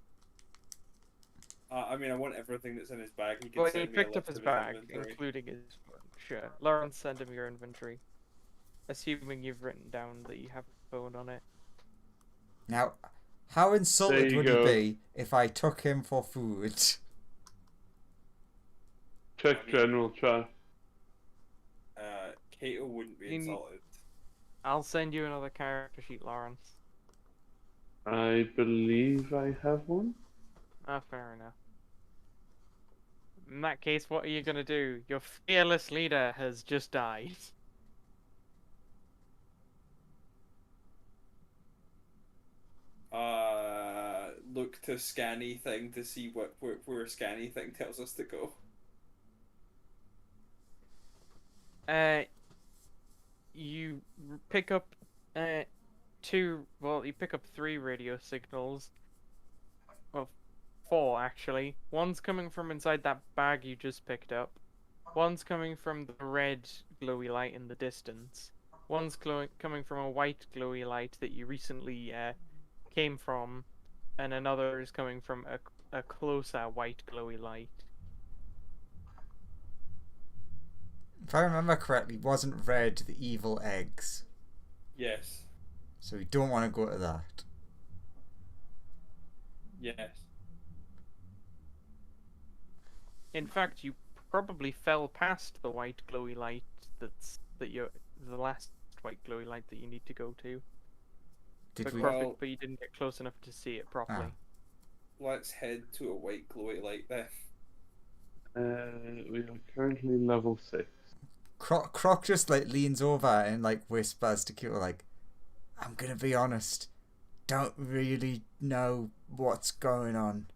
I mean, I want everything that's in his bag. He can Well, send you me a picked up list his of bag, inventory. including his phone. Sure. Lawrence, send him your inventory. Assuming you've written down that you have a phone on it. Now, how insulted There you would go. he be if I took him for food? Check general chat. Kato wouldn't be You need- insulted. I'll send you another character sheet, Lawrence. I believe I have one. Ah, fair enough. In that case, what are you gonna do? Your fearless leader has just died. Look to Scanny thing to see where Scanny thing tells us to go. You pick up you pick up 3 radio signals. Well, 4 actually. One's coming from inside that bag you just picked up. One's coming from the red glowy light in the distance. One's coming from a white glowy light that you recently came from, and another is coming from a closer white glowy light. If I remember correctly, wasn't red the evil eggs? Yes. So we don't want to go to that. Yes. In fact, you probably fell past the white glowy light the last white glowy light that you need to go to. Did but, we? Well- but you didn't get close enough to see it properly. Let's head to a white glowy light then. We are currently level 6. Croc just like leans over and like whispers to Kyoto like, "I'm gonna be honest. Don't really know what's going on."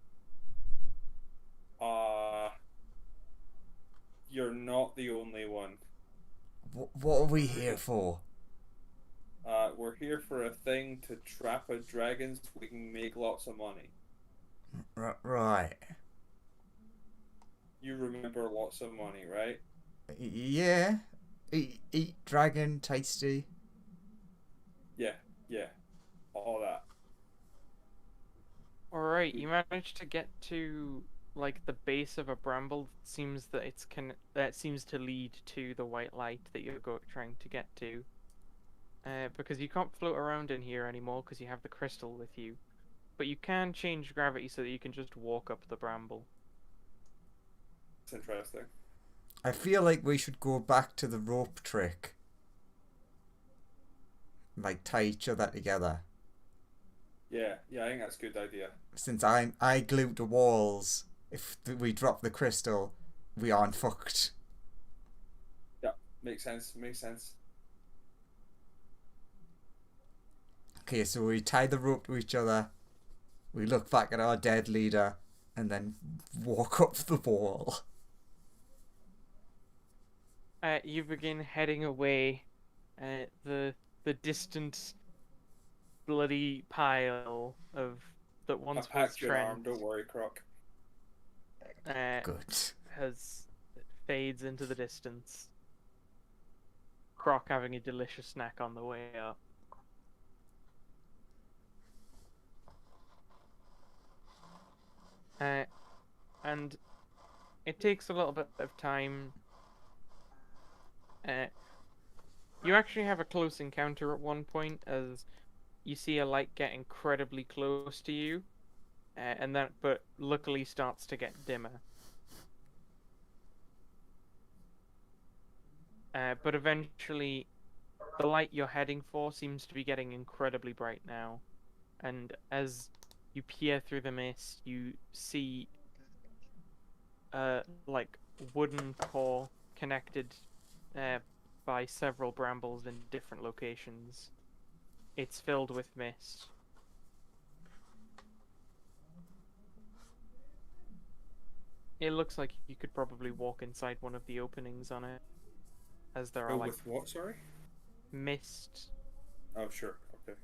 You're not the only one. What are we here for? We're here for a thing to trap a dragon so we can make lots of money. Right. You remember lots of money, right? Yeah. Eat dragon, tasty. Yeah. All that. Alright, you managed to get to like the base of a bramble that seems to lead to the white light that you're trying to get to. Because you can't float around in here anymore because you have the crystal with you. But you can change gravity so that you can just walk up the bramble. It's interesting. I feel like we should go back to the rope trick. Like tie each other together. Yeah, I think that's a good idea. Since I glued the walls, if we drop the crystal, we aren't fucked. Yeah, makes sense. Okay, so we tie the rope to each other, we look back at our dead leader, and then walk up the wall. You begin heading away. The distant bloody pile of that I once was packed your arm, Trent don't worry, Croc. Good. fades into the distance. Croc having a delicious snack on the way up. And it takes a little bit of time. You actually have a close encounter at one point as you see a light get incredibly close to you, but luckily starts to get dimmer. But eventually, the light you're heading for seems to be getting incredibly bright now, and as you peer through the mist, you see like wooden core connected by several brambles in different locations. It's filled with mist. It looks like you could probably walk inside one of the openings on it, as there are like With what, sorry? mist. Oh, sure, okay.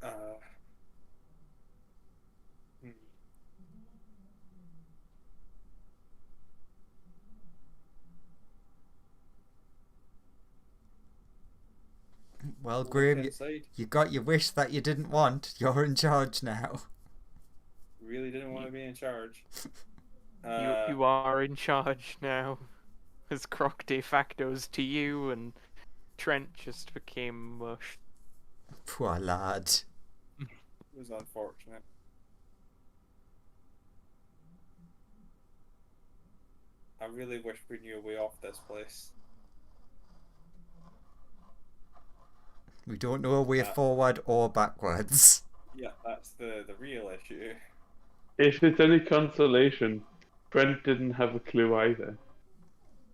Hmm. Well, Look Graham, inside. you got your wish that you didn't want. You're in charge now. Really didn't want to be in charge. You are in charge now, as Croc de facto's to you, and Trent just became mush. Poor lad. It was unfortunate. I really wish we knew a way off this place. We don't know a way forward or backwards. Yeah, that's the real issue. If it's any consolation, Brent didn't have a clue either.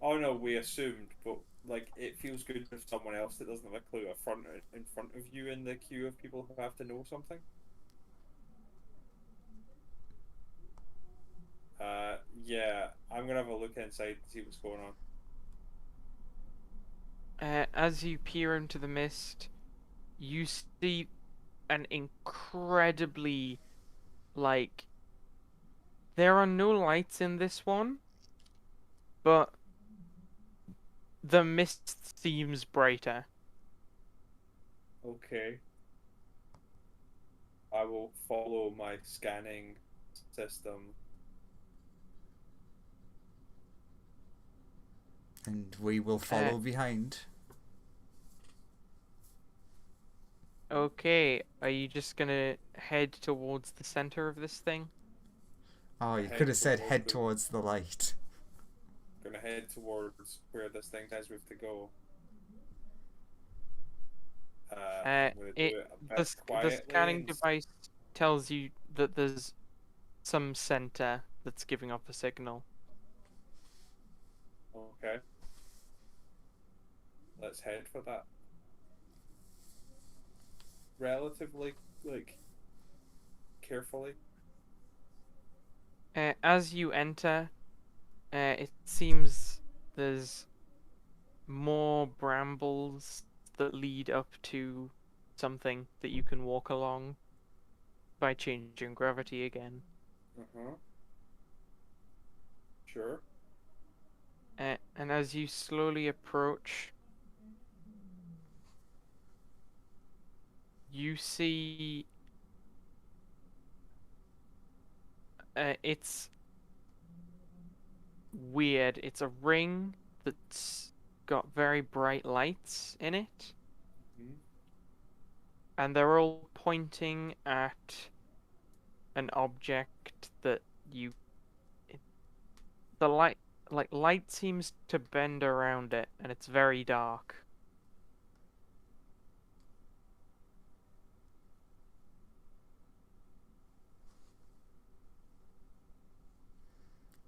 Oh no, we assumed, but like it feels good if someone else that doesn't have a clue in front of you in the queue of people who have to know something. Yeah, I'm gonna have a look inside to see what's going on. As you peer into the mist, you see an incredibly, like, there are no lights in this one, but the mist seems brighter. Okay. I will follow my scanning system. And we will Uh, follow behind. okay, are you just gonna head towards the center of this thing? Oh, Gonna you could head have said towards head towards the light. gonna head towards where this thing says we have to go. I'm gonna do It it a the bit the quietly scanning and device tells you that there's some center that's giving off a signal. okay. Let's head for that. Relatively, like, carefully. As you enter, it seems there's more brambles that lead up to something that you can walk along by changing gravity again. Uh-huh. Sure. And as you slowly approach, you see it's weird. It's a ring that's got very bright lights in it, Hmm. and they're all pointing at an object that you the light seems to bend around it, and it's very dark.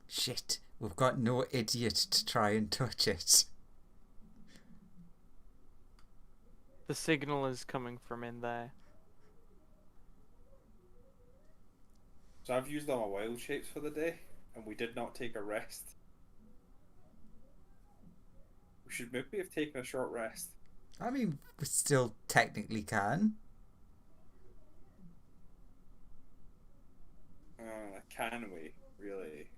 Shit, we've got no idiot to try and touch it. The signal is coming from in there. So I've used all my wild shapes for the day, and we did not take a rest. We should maybe have taken a short rest. I mean, we still technically can. Can we, really?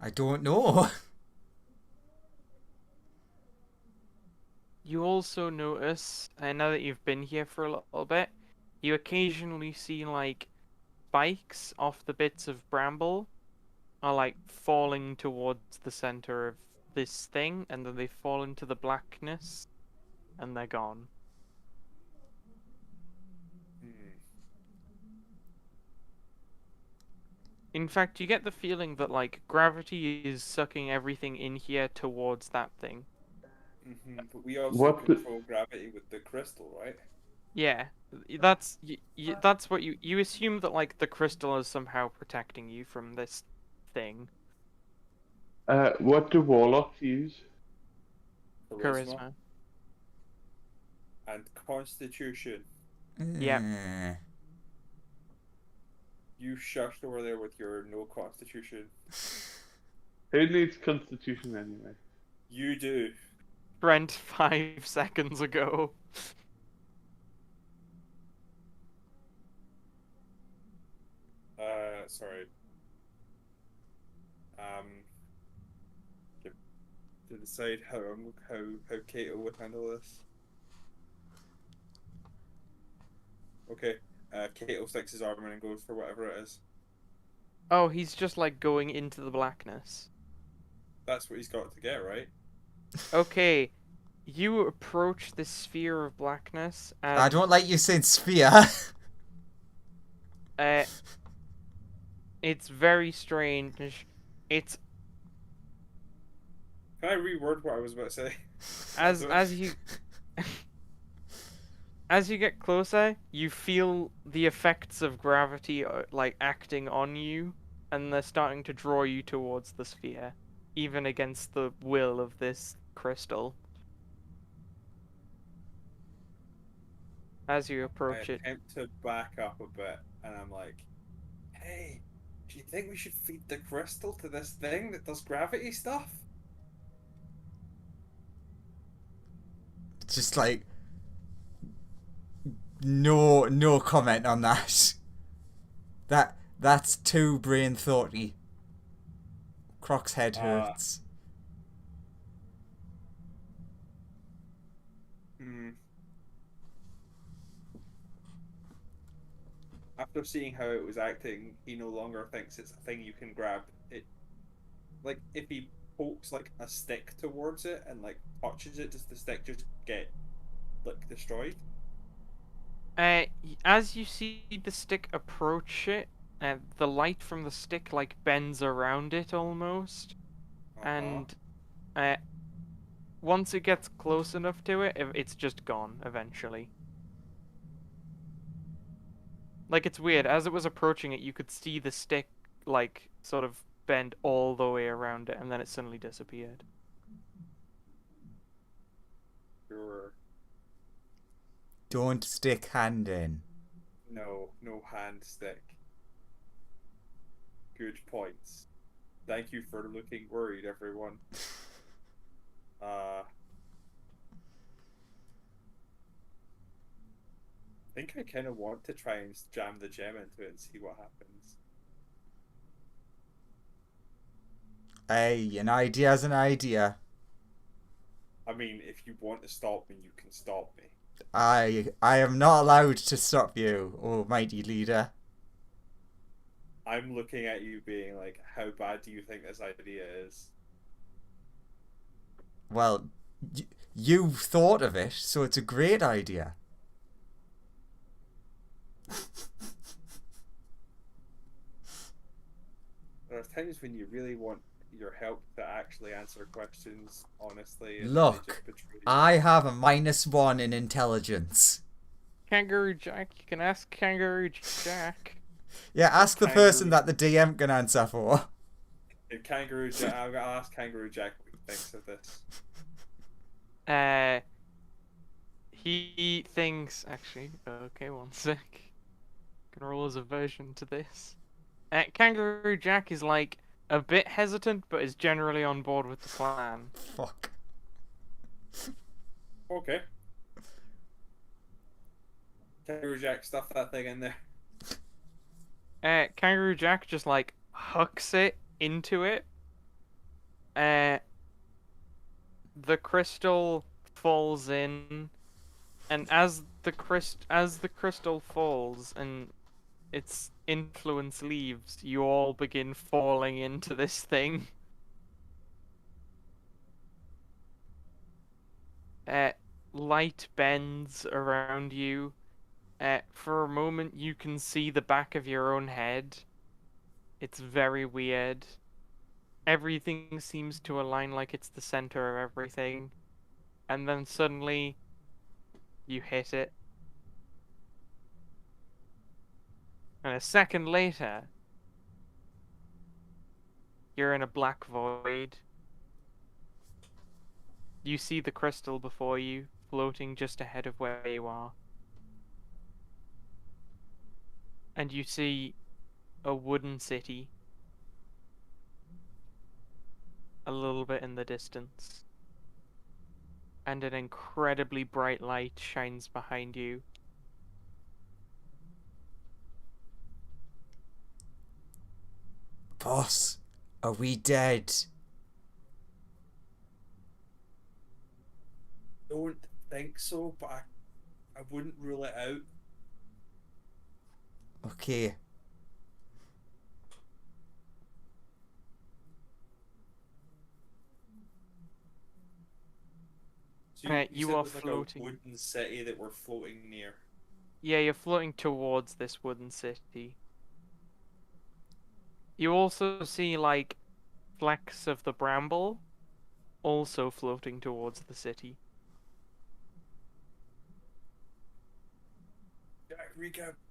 I don't know. You also notice, now that you've been here for a little bit, you occasionally see like spikes off the bits of bramble are like falling towards the center of this thing, and then they fall into the blackness, and they're gone. Hmm. In fact, you get the feeling that like gravity is sucking everything in here towards that thing. But we also What the, control gravity with the crystal, right? Yeah, that's what you assume that like the crystal is somehow protecting you from this thing. what do warlocks use? Charisma Charisma. and constitution. Yeah. Eh. You shushed over there with your no constitution. Who needs constitution anyway? You do. Brent 5 seconds ago. Sorry. To decide how Kato would handle this. Okay. Kato sticks his arm in and goes for whatever it is. Oh, he's just like going into the blackness. That's what he's got to get, right? Okay, you approach this sphere of blackness, I and don't like you saying sphere. uh, it's very strange. It's Can I reword what I was about to say? as you as you get closer, you feel the effects of gravity like acting on you, and they're starting to draw you towards the sphere, even against the will of this crystal. As you I approach it, attempt to back up a bit, and I'm like, "Hey, do you think we should feed the crystal to this thing that does gravity stuff?" just like no comment on that. That's too brain thoughty. Croc's head hurts. Hmm. After seeing how it was acting, he no longer thinks it's a thing you can grab. It, like, if he pokes like a stick towards it and like touches it, does the stick just get like destroyed? As you see the stick approach it, the light from the stick like bends around it almost, Uh-huh. and uh, once it gets close enough to it, it's just gone eventually. Like it's weird. As it was approaching it, you could see the stick like sort of bend all the way around it, and then it suddenly disappeared. Sure. Don't stick hand in. No, no hand stick. Good points. Thank you for looking worried, everyone. I think I kind of want to try and jam the gem into it and see what happens. Hey, an idea's an idea. I mean, if you want to stop me, you can stop me. I am not allowed to stop you, oh mighty leader. I'm looking at you being like, how bad do you think this idea is? Well, you thought of it, so it's a great idea. There are times when you really want your help to actually answer questions honestly, and then they Look, just betray you. I have a -1 in intelligence. Kangaroo Jack, you can ask Kangaroo Jack. Yeah, ask the person Kangaroo- that the DM can answer for. If Kangaroo Jack, I'm gonna ask Kangaroo Jack what he thinks of this. He thinks actually. Okay, one sec. Can roll as a version to this. Kangaroo Jack is like a bit hesitant, but is generally on board with the plan. Fuck. Okay. Kangaroo Jack, stuff that thing in there. Kangaroo Jack just like hucks it into it. The crystal falls in, and as the crystal falls and its influence leaves, you all begin falling into this thing. Light bends around you. For a moment, you can see the back of your own head. It's very weird. Everything seems to align like it's the center of everything. And then suddenly, you hit it. And a second later, you're in a black void. You see the crystal before you, floating just ahead of where you are. And you see a wooden city a little bit in the distance. And an incredibly bright light shines behind you. Boss, are we dead? Don't think so, but I wouldn't rule it out. Okay. So You said are there's like floating. a wooden city that we're floating near. Yeah, you're floating towards this wooden city. You also see, like, flecks of the bramble also floating towards the city. Jack,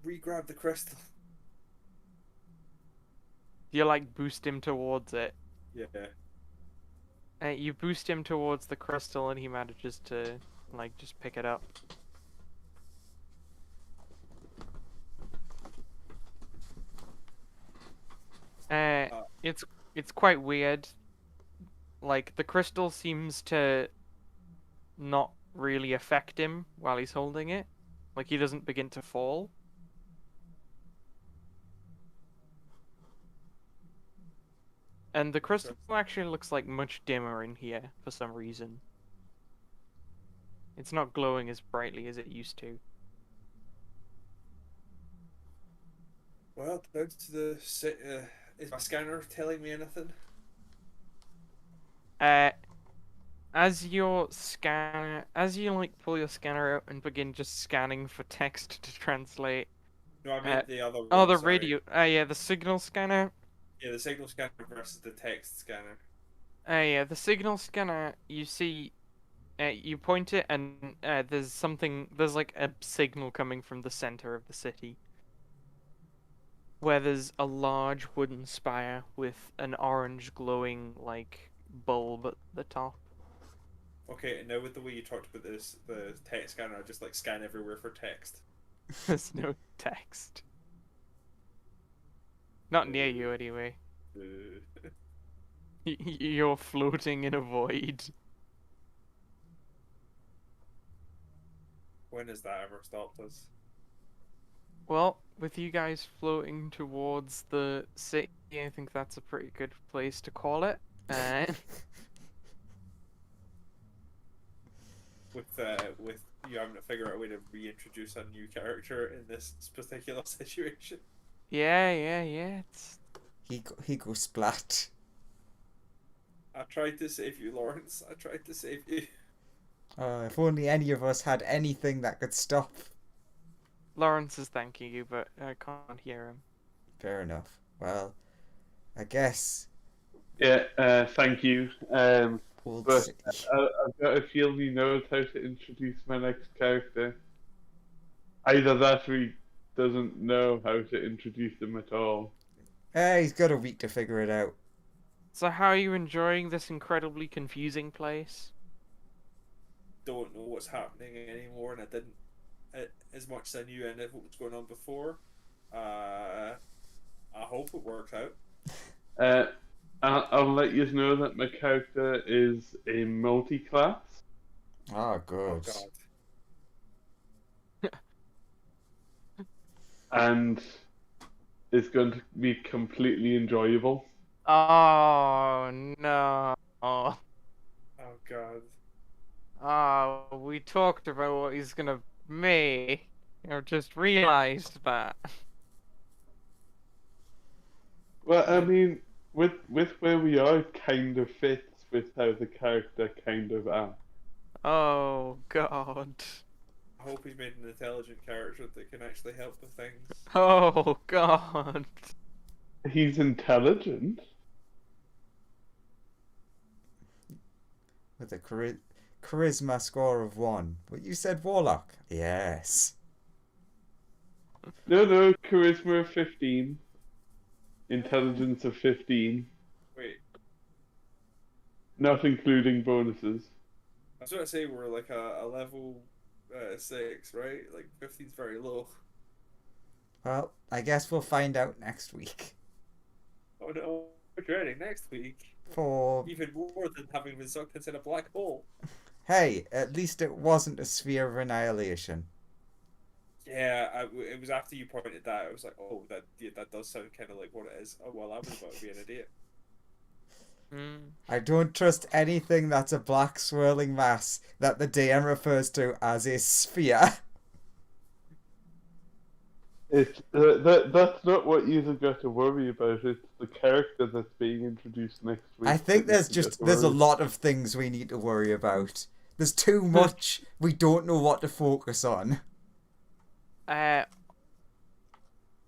re-grab the crystal. You, like, boost him towards it. Yeah. You boost him towards the crystal and he manages to, like, just pick it up. It's quite weird. Like, the crystal seems to not really affect him while he's holding it. Like, he doesn't begin to fall. And the crystal actually looks like much dimmer in here for some reason. It's not glowing as brightly as it used to. Well, down to the is my scanner telling me anything? Uh, as you like pull your scanner out and begin just scanning for text to translate. No, I meant the other Oh, one. the Sorry. radio. Yeah, the signal scanner. Yeah, the signal scanner versus the text scanner. Yeah, the signal scanner. You see, you point it, and there's something. There's like a signal coming from the center of the city, where there's a large wooden spire with an orange glowing like bulb at the top. Okay, and now with the way you talked about this, the text scanner, I just like scan everywhere for text. There's no text. Not near you, anyway. Uh, You're floating in a void. when has that ever stopped us? Well, with you guys floating towards the city, I think that's a pretty good place to call it. With you having to figure out a way to reintroduce a new character in this particular situation. Yeah. He goes splat. I tried to save you, Lawrence. I tried to save you. If only any of us had anything that could stop. Lawrence is thanking you, but I can't hear him. Fair enough. Well, I guess. Yeah, thank you. We'll But see. I've got a feeling he knows how to introduce my next character. Either that or he doesn't know how to introduce them at all. He's got a week to figure it out. So how are you enjoying this incredibly confusing place? Don't know what's happening anymore, and I didn't as much as I knew any of what was going on before. I hope it works out. I'll let you know that my character is a multi-class. Oh, Oh good. God. And it's going to be completely enjoyable. Oh no. Oh God. Oh, we talked about what he's gonna make. I've just realized that. Well, I mean, with where we are, it kind of fits with how the character kind of acts. Oh god. I hope he's made an intelligent character that can actually help with things. Oh god. He's intelligent. With a charisma score of 1. But you said warlock. Yes. No, charisma of 15. Intelligence of 15. Wait, Not including bonuses. I was going to say we're like a level 6, right? Like 15's very low. Well, I guess we'll find out next week. Oh no, we're dreading next week. For Even more than having been sucked inside a black hole. hey, at least it wasn't a sphere of annihilation. Yeah, it was after you pointed that, I was like, oh, that does sound kind of like what it is. Oh, well, I was about to be an idiot. I don't trust anything that's a black swirling mass that the DM refers to as a sphere. It's that's not what you've got to worry about. It's the character that's being introduced next week. I think that you got to there's a worry. lot of things we need to worry about. There's too much. We don't know what to focus on.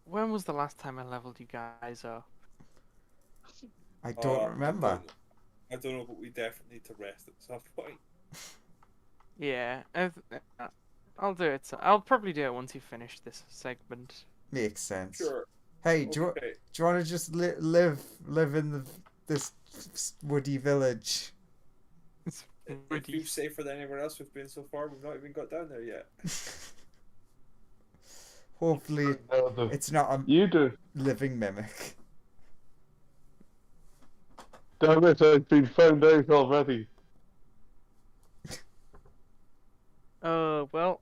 When was the last time I leveled you guys up? I don't remember. I don't know, but we definitely need to rest at some point. Yeah, I'll do it. I'll probably do it once you finish this segment. Makes sense. Sure. Hey, Okay. do you want to just live in this woody village? It feels safer than anywhere else we've been so far. We've not even got down there yet. Hopefully, it's not a You do. living mimic. Damn it, I've been found out already. Well,